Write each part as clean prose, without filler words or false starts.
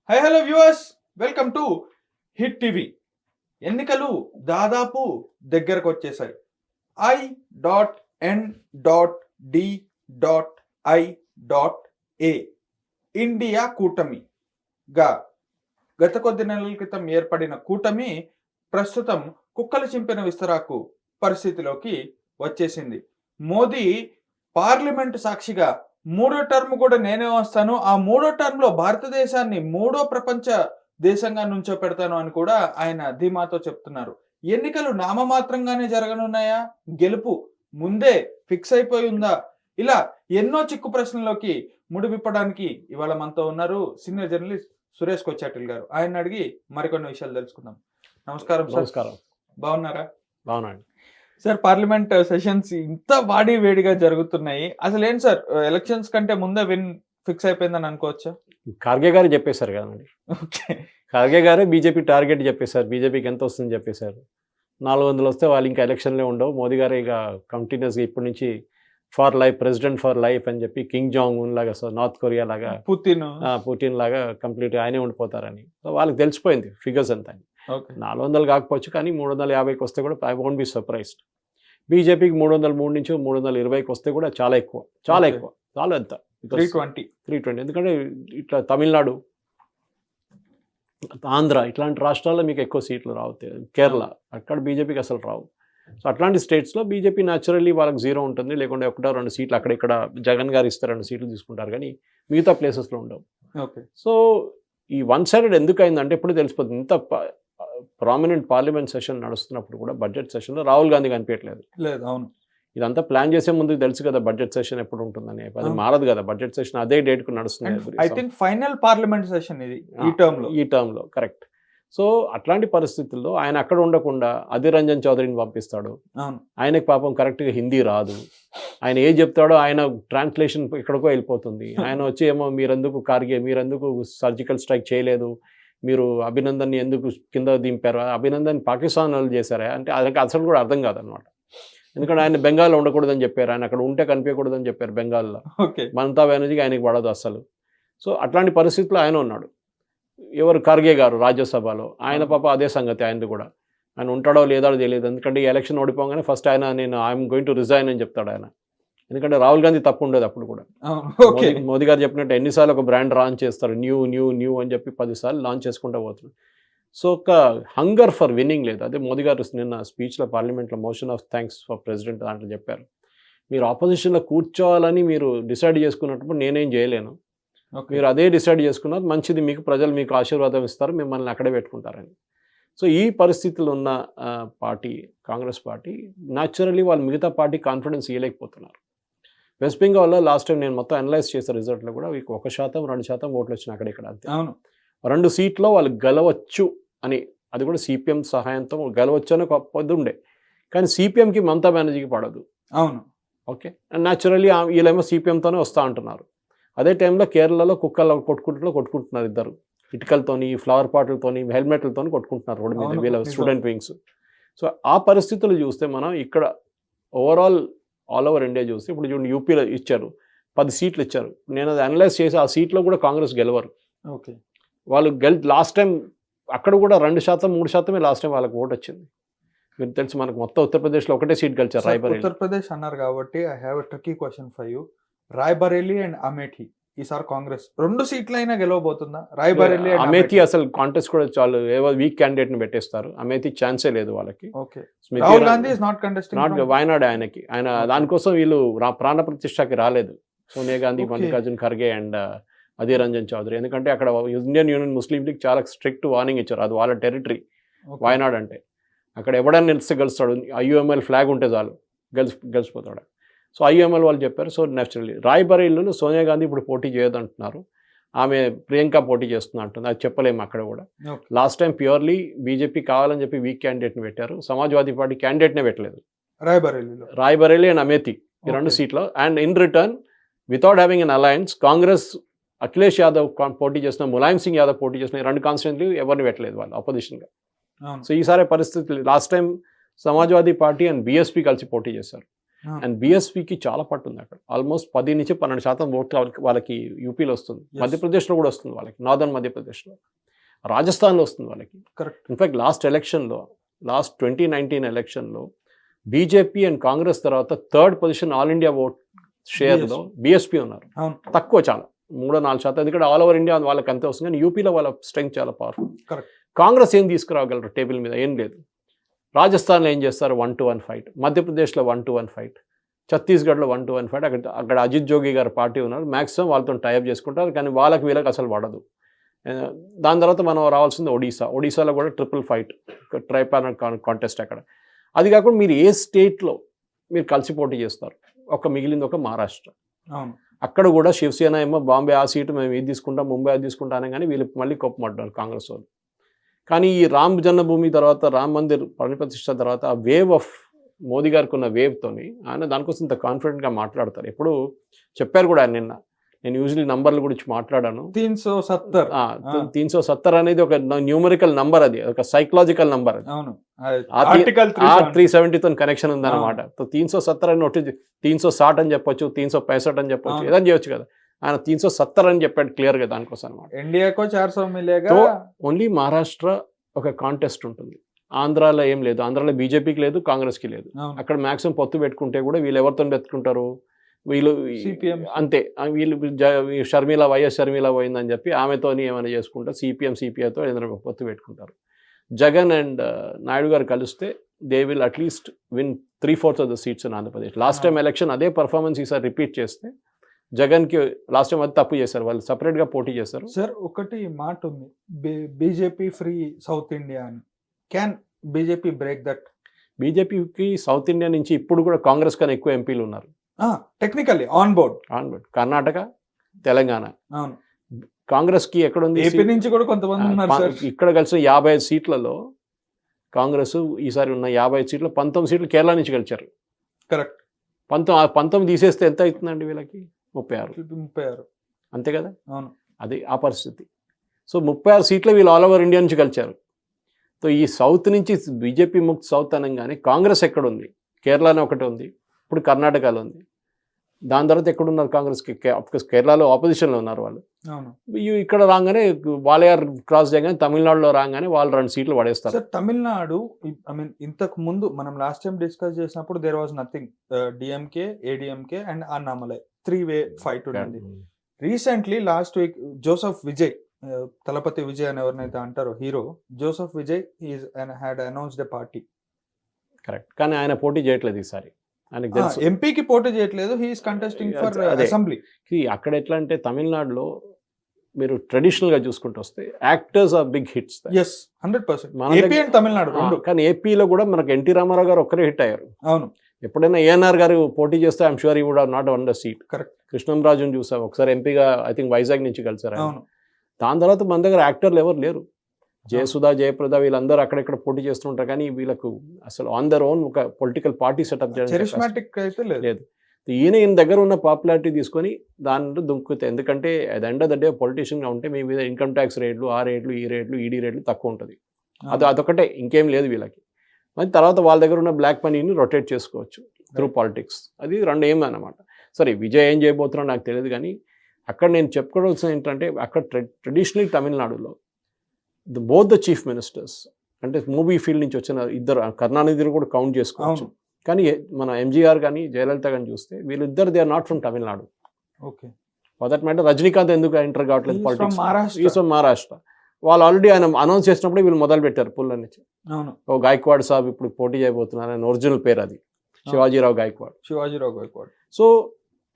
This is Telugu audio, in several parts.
Hello viewers, welcome to hit TV. ఎన్నికలు దాదాపు దగ్గరకు వచ్చేసాయి. I.N.D.I.A ఇండియా కూటమిగా గత కొద్ది నెలల క్రితం ఏర్పడిన కూటమి ప్రస్తుతం కుక్కలు చింపిన విస్తరాకు పరిస్థితిలోకి వచ్చేసింది. మోదీ పార్లమెంటు సాక్షిగా మూడో టర్మ్ కూడా నేనే వస్తాను, ఆ మూడో టర్మ్ లో భారతదేశాన్ని మూడో ప్రపంచ దేశంగా నుంచో పెడతాను అని కూడా ఆయన ధీమాతో చెప్తున్నారు. ఎన్నికలు నామమాత్రంగానే జరగనున్నాయా, గెలుపు ముందే ఫిక్స్ అయిపోయి ఉందా, ఇలా ఎన్నో చిక్కు ప్రశ్నలోకి ముడివిప్పడానికి ఇవాళ మనతో ఉన్నారు సీనియర్ జర్నలిస్ట్ సురేష్ కొచ్చాటిల్ గారు. ఆయన అడిగి మరికొన్ని విషయాలు తెలుసుకుందాం. నమస్కారం సార్. నమస్కారం. బాగున్నారా? బాగున్నాండి సార్, పార్లమెంట్ సెషన్స్ ఇంత వాడి వేడిగా జరుగుతున్నాయి. అసలు ఏంటి సార్, ఎలక్షన్స్ కంటే ముందే విన్ ఫిక్స్ అయిపోయిందని అనుకోవచ్చా? ఖార్గే గారు చెప్పేశారు కదండి. ఓకే. ఖార్గే గారే బీజేపీ టార్గెట్ చెప్పేశారు. బీజేపీకి ఎంత వస్తుందని చెప్పేశారు. 400 వస్తే వాళ్ళు ఇంకా ఎలక్షన్లే ఉండవు. మోదీ గారు ఇక కంటిన్యూస్గా ఇప్పటి నుంచి for life, president for life అని చెప్పి కింగ్ జాంగ్ ఉన్ లాగా, నార్త్ కొరియా లాగా, పుతిన్ లాగా కంప్లీట్గా ఆయనే ఉండిపోతారని. సో వాళ్ళకి తెలిసిపోయింది ఫిగర్స్ అంతా. 400 కాకపోవచ్చు, కానీ 350కి వస్తే కూడా ఐ వోంట్ బి సర్ప్రైజ్డ్. బీజేపీకి 303 నుంచి 320కి వస్తే కూడా చాలా ఎక్కువ. చాలా ఎంత 320. ఎందుకంటే ఇట్లా తమిళనాడు, ఆంధ్ర ఇట్లాంటి రాష్ట్రాల్లో మీకు ఎక్కువ సీట్లు రావు. కేరళ అక్కడ బీజేపీకి అసలు రావు. సో అట్లాంటి స్టేట్స్లో బీజేపీ న్యాచురల్లీ వాళ్ళకి 0 ఉంటుంది, లేకుంటే 1-2 సీట్లు అక్కడిక్కడ జగన్ గారు ఇస్తారు, 2 సీట్లు తీసుకుంటారు, కానీ మిగతా ప్లేసెస్లో ఉండవు. ఓకే. సో ఈ వన్ సైడెడ్ ఎందుకు అయిందంటే ఇప్పుడు తెలిసిపోతుంది. ఇంత ప్రామినెంట్ పార్లమెంట్ సెషన్ నడుస్తున్నప్పుడు కూడా బడ్జెట్ సెషన్లో రాహుల్ గాంధీ కనిపించట్లేదు. అవును, ఇదంతా ప్లాన్ చేసే ముందు తెలుసు కదా బడ్జెట్ సెషన్ ఎప్పుడు ఉంటుందని. అది మారదు కదా, బడ్జెట్ సెషన్ అదే డేట్కు నడుస్తుంది. I think final parliament session ఇది ఈ టర్మ్లో కరెక్ట్. సో అట్లాంటి పరిస్థితుల్లో ఆయన అక్కడ ఉండకుండా అధీర్ రంజన్ చౌదరిని పంపిస్తాడు. ఆయనకు పాపం కరెక్ట్గా హిందీ రాదు. ఆయన ఏం చెప్తాడో ఆయన ట్రాన్స్లేషన్ ఎక్కడికో వెళ్ళిపోతుంది. ఆయన వచ్చి ఏమో మీరెందుకు ఖార్గే, మీరెందుకు సర్జికల్ స్ట్రైక్ చేయలేదు, మీరు అభినందన్ని ఎందుకు కింద దింపారు, అభినందన్ పాకిస్తాన్ వాళ్ళు చేశారా అంటే ఆయనకి అసలు కూడా అర్థం కాదనమాట. ఎందుకంటే ఆయన బెంగాల్లో ఉండకూడదని చెప్పారు, ఆయన అక్కడ ఉంటే కనిపించకూడదని చెప్పారు బెంగాల్లో. మమతా బెనర్జీకి ఆయనకి పడదు అసలు. సో అట్లాంటి పరిస్థితుల్లో ఆయన ఉన్నాడు. ఎవరు, ఖార్గే గారు రాజ్యసభలో, ఆయన పాప అదే సంగతి. ఆయనది కూడా ఆయన ఉంటాడో లేదో తెలియదు. ఎందుకంటే ఈ ఎలక్షన్ ఓడిపోగానే ఫస్ట్ ఆయన నేను ఐఎమ్ గోయింగ్ టు రిజైన్ అని చెప్తాడు ఆయన. ఎందుకంటే రాహుల్ గాంధీ తప్పు ఉండదు అప్పుడు కూడా. మోదీ గారు చెప్పినట్టు ఎన్నిసార్లు ఒక బ్రాండ్ లాంచ్ చేస్తారు, న్యూ అని చెప్పి 10 సార్లు లాంచ్ చేసుకుంటూ పోతున్నాడు. సో ఒక హంగర్ ఫర్ విన్నింగ్ లేదు. అదే మోదీ గారు నిన్న స్పీచ్లో పార్లమెంట్లో motion of thanks for president దాంట్లో చెప్పారు, మీరు ఆపోజిషన్లో కూర్చోవాలని మీరు డిసైడ్ చేసుకున్నప్పుడు నేనేం చేయలేను, మీరు అదే డిసైడ్ చేసుకున్నారు, మంచిది, మీకు ప్రజలు మీకు ఆశీర్వాదం ఇస్తారు, మిమ్మల్ని అక్కడే పెట్టుకుంటారని. సో ఈ పరిస్థితులు ఉన్న పార్టీ కాంగ్రెస్ పార్టీ న్యాచురల్లీ వాళ్ళు మిగతా పార్టీ కాన్ఫిడెన్స్ ఇవ్వలేకపోతున్నారు. వెస్ట్ బెంగాల్లో లాస్ట్ టైం నేను మొత్తం అనలైజ్ చేసే రిజల్ట్లో కూడా 1%, 2% ఓట్లు వచ్చినాయి అక్కడిక్కడ అంతే. 2 సీట్లో వాళ్ళు గెలవచ్చు అని, అది కూడా సిపిఎం సహాయంతో గెలవచ్చు అని ఒక పొద్దు ఉండే, కానీ సిపిఎంకి మమతా బెనర్జీకి పడదు. అవును, ఓకే. అండ్ న్యాచురల్లీ వీళ్ళేమో సిపిఎంతోనే వస్తూ ఉంటున్నారు. అదే టైంలో కేరళలో కుక్కలు కొట్టుకుంటున్నారు ఇద్దరు, ఇటుకలతోని, ఫ్లవర్ పాట్లతోని, హెల్మెట్లతోని కొట్టుకుంటున్నారు రోడ్డు మీద వీళ్ళ స్టూడెంట్ వింగ్స్. సో ఆ పరిస్థితులు చూస్తే మనం ఇక్కడ ఓవరాల్ ఆల్ ఓవర్ ఇండియా చూస్తే ఇప్పుడు చూడండి, యూపీలో ఇచ్చారు 10 సీట్లు ఇచ్చారు. నేను అది అనలైజ్ చేసి ఆ సీట్లో కూడా కాంగ్రెస్ గెలవరు. ఓకే. వాళ్ళు లాస్ట్ టైం అక్కడ కూడా 2%, 3% లాస్ట్ టైం వాళ్ళకి ఓటు వచ్చింది. మీరు తెలుసు మనకు మొత్తం ఉత్తరప్రదేశ్లో ఒకటే సీట్ గెలిచారు, రాయ్బరేలీ. ఉత్తరప్రదేశ్ అన్నారు కాబట్టి I have a tricky question for you. Rae Bareli and Amethi ఈసారి కాంగ్రెస్ 2 సీట్లు అయినా గెలవబోతుందా? రాయ్బరేలీ, అమేథీ అసలు కాంటెస్ట్ కూడా చాలు ఏవో వీక్ క్యాండిడేట్ ని పెట్టేస్తారు. అమేథీ ఛాన్సే లేదు వాళ్ళకి. Rahul Gandhi is not contesting, Wayanad ఆయనకి, ఆయన దానికోసం వీళ్ళు ప్రాణ ప్రతిష్టకి రాలేదు, సోనియా గాంధీ, మల్లికార్జున్ ఖర్గే అండ్ అధీర్ రంజన్ చౌదరి. ఎందుకంటే అక్కడ ఇండియన్ యూనియన్ ముస్లిం లీగ్ చాలా స్ట్రిక్ట్ వార్నింగ్ ఇచ్చారు, అది వాళ్ళ టెరిటరీ వాయనాడ్ అంటే. అక్కడ ఎవడైనా నిలిస్తే గెలుస్తాడు, ఐయుఎంఎల్ ఫ్లాగ్ ఉంటే చాలు గెలిచిపోతాడు. సో ఐయుఎంఎల్ వాళ్ళు చెప్పారు. సో న్యాచురల్లీ రాయ్బరేలీలో సోనియా గాంధీ ఇప్పుడు పోటీ చేయదంటున్నారు, ఆమె ప్రియాంక పోటీ చేస్తుంది అంటుంది. అది చెప్పలేము అక్కడ కూడా. లాస్ట్ టైం ప్యూర్లీ బీజేపీ కావాలని చెప్పి వీక్ క్యాండిడేట్ని పెట్టారు, సమాజ్వాదీ పార్టీ క్యాండిడేట్నే పెట్టలేదు రాయ్బరేలీ అండ్ అమేథీ ఈ 2 సీట్లో. And in return without having an alliance Congress Akhilesh Yadav పోటీ చేసిన, ములాయం సింగ్ యాదవ్ పోటీ చేసిన 2 కాన్స్టిట్యూన్సీలు ఎవరిని పెట్టలేదు వాళ్ళు అపోజిషన్గా. సో ఈసారి పరిస్థితి, last time Samajwadi party and BSP కలిసి పోటీ చేశారు. అండ్ బీఎస్పీకి చాలా పట్టు ఉంది అక్కడ. ఆల్మోస్ట్ 10 నుంచి 12% ఓట్లు వాళ్ళకి యూపీలో వస్తుంది, మధ్యప్రదేశ్లో కూడా వస్తుంది వాళ్ళకి, నార్దర్న్ మధ్యప్రదేశ్లో, రాజస్థాన్లో వస్తుంది వాళ్ళకి. కరెక్ట్. ఇన్ఫాక్ట్ లాస్ట్ 2019 ఎలక్షన్లో బీజేపీ అండ్ కాంగ్రెస్ తర్వాత 3rd position all India vote షేర్లో బీఎస్పీ ఉన్నారు. తక్కువ, చాలా 3-4%, ఎందుకంటే ఆల్ ఓవర్ ఇండియా వాళ్ళకి అంతే వస్తుంది, కానీ యూపీలో వాళ్ళ స్ట్రెంగ్త్ చాలా పవర్ఫుల్. కాంగ్రెస్ ఏం తీసుకురాగలరు టేబుల్ మీద? ఏం లేదు. రాజస్థాన్లో ఏం చేస్తారు? 1-1 ఫైట్. మధ్యప్రదేశ్లో 1-1 ఫైట్. ఛత్తీస్గఢ్లో 1-1 ఫైట్. అక్కడ అజిత్ జోగి గారి పార్టీ ఉన్నారు, మ్యాక్సిమం వాళ్ళతో టైప్ చేసుకుంటారు, కానీ వీళ్ళకి అసలు పడదు. దాని తర్వాత మనం రావాల్సింది ఒడిశాలో కూడా ట్రిపుల్ ఫైట్, ట్రైపానల్ కాంటెస్ట్ అక్కడ. అది కాకుండా మీరు ఏ స్టేట్లో మీరు కలిసి పోటీ చేస్తారు? మిగిలింది ఒక మహారాష్ట్ర. అక్కడ కూడా శివసేన ఏమో బాంబే ఆ సీటు మేము ఇది తీసుకుంటాం, ముంబై అది తీసుకుంటానే, కానీ వీళ్ళు మళ్ళీ కోపమడ్డారు కాంగ్రెస్ వాళ్ళు. కానీ ఈ రామ్ జన్మభూమి తర్వాత, రామ్ మందిర్ ప్రతిష్ట తర్వాత ఆ వేవ్ ఆఫ్ మోదీ గారికి ఉన్న వేవ్తోని ఆయన దానికోసం ఇంత కాన్ఫిడెంట్గా మాట్లాడతారు. ఎప్పుడు చెప్పారు కూడా నిన్న, నేను యూజువలీ నంబర్ల గురించి మాట్లాడాను. 370 అనేది ఒక న్యూమరికల్ నంబర్, అది ఒక సైకలాజికల్ నంబర్. ఆర్టికల్ 370తో కనెక్షన్ ఉందన్నమాట. 370 అని 360 అని చెప్పొచ్చు, 365 అని చెప్పొచ్చు, ఏదని చేయొచ్చు కదా. ఆయన 370 అని చెప్పాడు క్లియర్ గా దానికోసం అనమాట. ఇండియాకో 400 మిలేగా. ఓన్లీ మహారాష్ట్ర ఒక కాంటెస్ట్ ఉంటుంది, ఆంధ్రాలో ఏం లేదు. ఆంధ్రాలో బీజేపీకి లేదు, కాంగ్రెస్కి లేదు. అక్కడ మాక్సిమం పొత్తు పెట్టుకుంటే కూడా వీళ్ళు ఎవరితో పెట్టుకుంటారు? వీళ్ళు అంతే, వీళ్ళు వైఎస్ షర్మిల పోయిందని చెప్పి ఆమెతోని ఏమైనా చేసుకుంటారు, సిపిఐతో ఏదైనా పొత్తు పెట్టుకుంటారు. జగన్ అండ్ నాయుడు గారు కలిస్తే they will at least win 3/4 of the seats in Andhra Pradesh. Last time election అదే పర్ఫార్మెన్స్ ఈసారి రిపీట్ చేస్తే, జగన్కి లాస్ట్ టైం అది తప్పు చేశారు, వాళ్ళు సపరేట్గా పోటీ చేశారు. సార్ ఒకటి మాట ఉంది, బీజేపీ ఫ్రీ సౌత్ ఇండియా అని. Can BJP break that? బీజేపీకి సౌత్ ఇండియా నుంచి ఇప్పుడు కూడా కాంగ్రెస్ కన్నా ఎక్కువ ఎంపీలు ఉన్నారు technically on board. Karnataka, Telangana. Congress కి ఎక్కడ ఉంది? ఏపీ నుంచి కూడా కొంతమంది ఉన్నారు. ఇక్కడ కలిసిన 55 సీట్లలో కాంగ్రెస్ ఈసారి ఉన్న 55 సీట్లు 19 సీట్లు కేరళ నుంచి గెలిచారు. కరెక్ట్. 19 తీసేస్తే ఎంత అవుతుందండి వీళ్ళకి? 36. అంతే కదా. అవును, అది ఆ పరిస్థితి. సో 36 సీట్లు వీళ్ళు ఆల్ ఓవర్ ఇండియా నుంచి గెలిచారు. సో ఈ సౌత్ నుంచి బీజేపీ ముక్త్ సౌత్ అనగానే కాంగ్రెస్ ఎక్కడ ఉంది? కేరళనే ఒకటి ఉంది, ఇప్పుడు కర్ణాటకలో ఉంది. దాని తర్వాత ఎక్కడున్నారు కాంగ్రెస్కి? కేరళలో ఆపోజిషన్లో ఉన్నారు వాళ్ళు. ఇక్కడ రాగానే వాలయార్ క్రాస్ చేయగానే తమిళనాడులో రాగానే వాళ్ళు 2 సీట్లు పడేస్తారు. సార్ తమిళనాడు, ఐ మీన్ ఇంతకు ముందు మనం లాస్ట్ టైం డిస్కస్ చేసినప్పుడు there was nothing, DMK, ADMK and Annamalai 3-way fight ఉంది. Recently last week Joseph Vijay, Thalapathy Vijay అని ఎవరినైతే అంటారో hero, Joseph Vijay had announced a party. Correct, కానీ ఆయన పోటీ చేయట్లేదు ఈసారి. ఎంపీకి పోటీ చేయట్లేదు, he is contesting for assembly. అక్కడ ఎట్లా అంటే తమిళనాడులో మీరు ట్రెడిషనల్ గా చూసుకుంటూ వస్తే actors are big hits. 100% Tamil Nadu రెండు. కానీ ఏపీలో కూడా మనకు ఎన్టీ రామారావు గారు ఒక్కరే హిట్ అయ్యారు. అవును, ఎప్పుడైనా ఏఎన్ఆర్ గారు పోటీ చేస్తే I'm sure he would have not won the seat. Correct. కృష్ణంరాజుని చూసాం ఒకసారి ఎంపీగా, ఐ థింక్ వైజాగ్ నుంచి కలిసారు. దాని తర్వాత మన దగ్గర యాక్టర్లు ఎవరు లేరు. జయసుధా, జయప్రద వీళ్ళందరూ అక్కడెక్కడ పోటీ చేస్తుంటారు, కానీ వీళ్ళకు అసలు ఆన్ దర్ ఓన్ ఒక పొలిటికల్ పార్టీ సెటప్ లేదు. ఈయన దగ్గర ఉన్న పాపులారిటీ తీసుకొని దాంట్లో దుంకుతాయి. ఎందుకంటే అది ఎండ్ ఆఫ్ ద డే పొలిటీషియన్గా ఉంటే మీ మీద ఇన్కమ్ ట్యాక్స్ రేట్లు, ఆ రేట్లు, ఈ రేట్లు, ఈడీ రేట్లు తక్కువ ఉంటుంది. అదొకటే, ఇంకేం లేదు వీళ్ళకి. మరి తర్వాత వాళ్ళ దగ్గర ఉన్న బ్లాక్ మనీని రొటేట్ చేసుకోవచ్చు త్రూ పాలిటిక్స్. అది 2 ఏం అన్నమాట. సరే విజయ్ ఏం చేయబోతున్నారో నాకు తెలియదు, కానీ అక్కడ నేను చెప్పుకోవాల్సింది ఏంటంటే, అక్కడ ట్రెడిషనలీ తమిళనాడులో బోత్ ద చీఫ్ మినిస్టర్స్, అంటే మూవీ ఫీల్డ్ నుంచి వచ్చిన ఇద్దరు, కరుణానిధిని కూడా కౌంట్ చేసుకోవచ్చు. కానీ మన ఎంజీఆర్ కానీ జయలలిత కానీ చూస్తే వీళ్ళిద్దరు they are not from Tamil Nadu. Okay, for that matter Rajinikanth ఎందుకు ఎంటర్ కావట్లేదు పాలిటిక్స్? మహారాష్ట్ర. వాళ్ళు ఆల్రెడీ ఆయన అనౌన్స్ చేసినప్పుడు వీళ్ళు మొదలు పెట్టారు పుల్ల నుంచి. ఓ గాయక్వాడ్ సాబ్ ఇప్పుడు పోటీ చేయబోతున్నారు, ఆయన ఒరిజినల్ పేరు అది శివాజీరావు గాయక్వాడ్. సో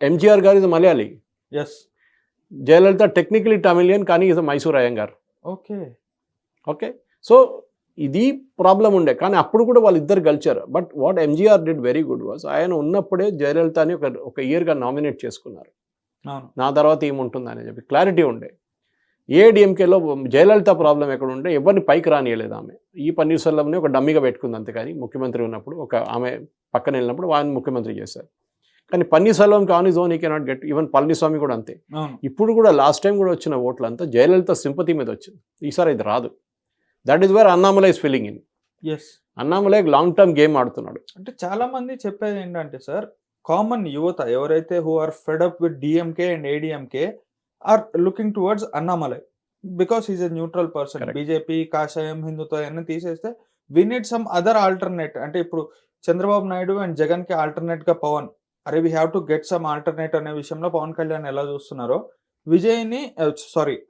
ఎంజీఆర్ గారు ఇది మలయాళీ. జయలలిత టెక్నికలీ తమిళియన్, కానీ ఇది మైసూర్ అయ్యంగార్. ఓకే, సో ఇది ప్రాబ్లం ఉండే, కానీ అప్పుడు కూడా వాళ్ళిద్దరు కలిచారు. But what MGR did very good was, ఆయన ఉన్నప్పుడే జయలలితని ఒక ఇయర్గా నామినేట్ చేసుకున్నారు. నా తర్వాత ఏముంటుందని చెప్పి క్లారిటీ ఉండే. ఏడీఎంకేలో జయలలిత ప్రాబ్లం ఎక్కడ ఉండే, ఎవరిని పైకి రానియలేదు ఆమె. ఈ పన్నీర్సెల్వంని ఒక డమ్మిగా పెట్టుకుంది అంతేకాని, ముఖ్యమంత్రి ఉన్నప్పుడు ఒక ఆమె పక్కన వెళ్ళినప్పుడు ఆయన ముఖ్యమంత్రి చేశారు. కానీ Panneerselvam on his own he cannot get. Even Palaniswami కూడా అంతే. ఇప్పుడు కూడా లాస్ట్ టైం కూడా వచ్చిన ఓట్లంతా జయలలిత సింపతి మీద వచ్చింది, ఈసారి ఇది రాదు. That is where Annamalai is filling in. Annamalai long term game ఆడుతున్నాడు. అంటే చాలా మంది చెప్పేది ఏంటంటే సార్, కామన్ యువత ఎవరైతే who are fed up with DMK and ADMK are looking towards Annamalai because is a neutral person. Correct. BJP, కాషాయం, హిందుత్వ అన్ని తీసేస్తే we need some other alternate. అంటే ఇప్పుడు చంద్రబాబు నాయుడు అండ్ జగన్ కి ఆల్టర్నేట్ గా పవన్, అరే we have to get some alternate అనే విషయంలో పవన్ కళ్యాణ్ ఎలా చూస్తున్నారో విజయ్ని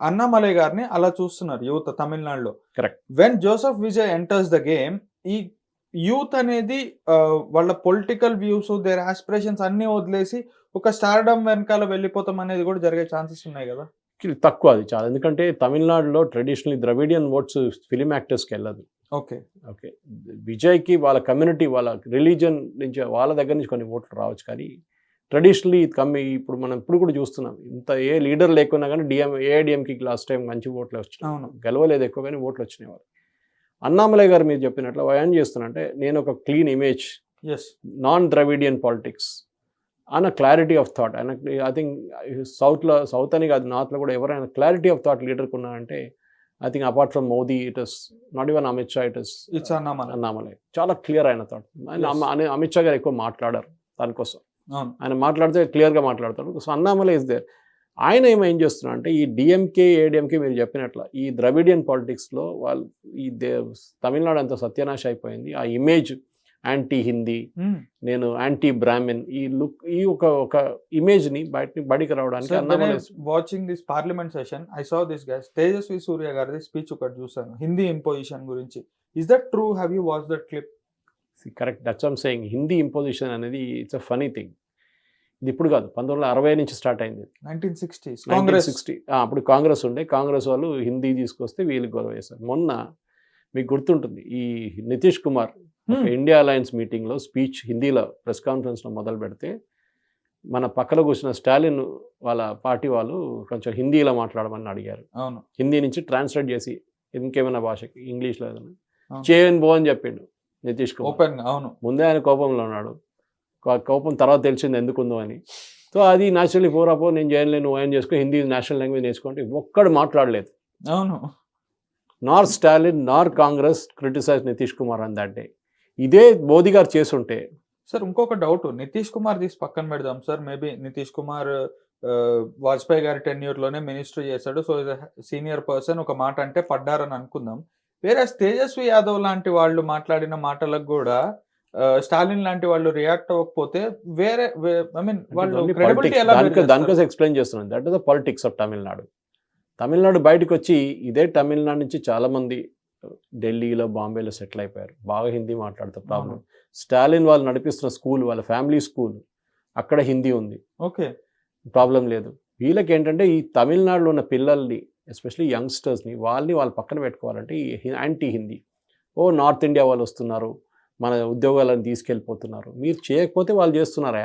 అన్నామలై గారిని అలా చూస్తున్నారు యూత్ తమిళనాడులో. Correct. When Joseph Vijay enters the game, ఈ యూత్ అనేది వాళ్ళ పొలిటికల్ వ్యూస్, దేర్ ఆస్పిరేషన్స్ అన్ని వదిలేసి ఒక స్టార్డమ్ వెనకాల వెళ్ళిపోతాం అనేది కూడా జరిగే ఛాన్సెస్ ఉన్నాయి కదా. తక్కువ అది చాలా, ఎందుకంటే తమిళనాడులో ట్రెడిషనలీ ద్రవిడియన్ ఓట్స్ ఫిలిం యాక్టర్స్కి వెళ్ళదు. ఓకే. ఓకే, విజయ్కి వాళ్ళ కమ్యూనిటీ, వాళ్ళ రిలీజన్ నుంచి, వాళ్ళ దగ్గర నుంచి కొన్ని ఓట్లు రావచ్చు, కానీ ట్రెడిషనలీ ఇప్పుడు మనం ఇప్పుడు కూడా చూస్తున్నాం, ఇంత ఏ లీడర్ లేకున్నా కానీ ఏఐడిఎంకి లాస్ట్ టైం మంచి ఓట్లు వచ్చినాయి. అవును. గెలవలేదు ఎక్కువ, కానీ ఓట్లు వచ్చినాయి వాళ్ళు. అన్నామలై గారు మీరు చెప్పినట్లు ఏం చేస్తున్నంటే, నేను ఒక clean image, yes, non Dravidian politics అన్న క్లారిటీ ఆఫ్ థాట్. ఆయన ఐ థింక్ సౌత్ అని కాదు, నార్త్లో కూడా ఎవరైనా క్లారిటీ ఆఫ్ థాట్ లీడర్కి ఉన్నారంటే, I think apart from Modi, it is not even Amit Shah, it's Annamalai. చాలా క్లియర్ అయిన థాట్. అమిత్ షా గారు ఎక్కువ మాట్లాడారు దానికోసం, ఆయన మాట్లాడితే క్లియర్గా మాట్లాడతాడు. So Annamalai is there. ఆయన ఏం చేస్తున్నా అంటే, ఈ డిఎంకే ఏడిఎంకే మీరు చెప్పినట్ల ఈ ద్రవిడియన్ పాలిటిక్స్లో వాళ్ళు తమిళనాడు అంత సత్యనాశ అయిపోయింది. ఆ ఇమేజ్ యాంటీ హిందీ, నేను యాంటీ బ్రాహ్మిన్, ఈ లుక్, ఈ ఒక ఇమేజ్ ని బయటికి రావడానికి. Watching this parliament session I saw this guys, Tejasvi Surya గారి స్పీచ్ ఒకటి చూసాను హిందీ ఇంపోజిషన్ గురించి. Is that true? Have you watch that clip? Correct, that's I'm saying. Hindi imposition అనేది ఇట్స్ అ ఫనీ థింగ్. ఇది ఇప్పుడు కాదు, 1960 నుంచి స్టార్ట్ అయింది. 1960 అప్పుడు కాంగ్రెస్ ఉండే, కాంగ్రెస్ వాళ్ళు హిందీ తీసుకొస్తే వీళ్ళకి గొడవ చేశారు. మొన్న మీకు గుర్తుంటుంది, ఈ నితీష్ కుమార్ ఇండియా అలయన్స్ మీటింగ్లో స్పీచ్ హిందీలో ప్రెస్ కాన్ఫరెన్స్లో మొదలు పెడితే, మన పక్కన కూర్చున్న స్టాలిన్ వాళ్ళ పార్టీ వాళ్ళు కొంచెం హిందీలో మాట్లాడమని అడిగారు. అవును. హిందీ నుంచి ట్రాన్స్లేట్ చేసి ఇంకేమైనా భాషకి ఇంగ్లీష్లో ఏదైనా చేయని బో అని చెప్పిండు నితీష్ కుమార్. అవును. ముందే ఆయన కోపంలో ఉన్నాడు, కోపం తర్వాత తెలిసింది ఎందుకుందో అని. సో అది న్యాచురల్లీ పోరాపో, నేను చేయలేను, నువ్వు ఏం చేసుకో, హిందీ నేషనల్ లాంగ్వేజ్ నేర్చుకుంటే ఒక్కడు మాట్లాడలేదు. అవును. నార్ స్టాలిన్ నార్ కాంగ్రెస్ క్రిటిసైజ్ నితీష్ కుమార్ అని దట్ డే. ఇదే మోదీ గారు చేస్తుంటే. సార్ ఇంకొక డౌట్, నితీష్ కుమార్ తీసి పక్కన పెడదాం సార్. మేబీ నితీష్ కుమార్ వాజ్పేయి గారి టెన్యూర్లోనే మినిస్టర్ చేశాడు, సో ఇస్ సీనియర్ పర్సన్, ఒక మాట అంటే పడ్డారని అనుకుందాం. వేరే తేజస్వి యాదవ్ లాంటి వాళ్ళు మాట్లాడిన మాటలకు కూడా స్టాలిన్ లాంటి వాళ్ళు రియాక్ట్ అవ్వకపోతే వేరే, ఐ మీన్ వాళ్ళు క్రెడిబిలిటీ ఎలా? దానికోసం ఎక్స్ప్లెయిన్ చేస్తున్నాను. That is the politics of Tamil Nadu. Tamil Nadu బయటకు వచ్చి ఇదే తమిళనాడు నుంచి చాలామంది ఢిల్లీలో, బాంబేలో సెటిల్ అయిపోయారు, బాగా హిందీ మాట్లాడుతారు. ప్రాబ్లం స్టాలిన్ వాళ్ళు నడిపిస్తున్న స్కూల్, వాళ్ళ ఫ్యామిలీ స్కూల్, అక్కడ హిందీ ఉంది. ఓకే, ప్రాబ్లం లేదు. వీళ్ళకి ఏంటంటే, ఈ తమిళనాడులో ఉన్న పిల్లల్ని, ఎస్పెషలీ యంగ్స్టర్స్ని, వాళ్ళ పక్కన పెట్టుకోవాలంటే ఈ యాంటీ హిందీ, నార్త్ ఇండియా వాళ్ళు వస్తున్నారు, మన ఉద్యోగాలను తీసుకెళ్ళిపోతున్నారు, మీరు చేయకపోతే వాళ్ళు చేస్తున్నారా?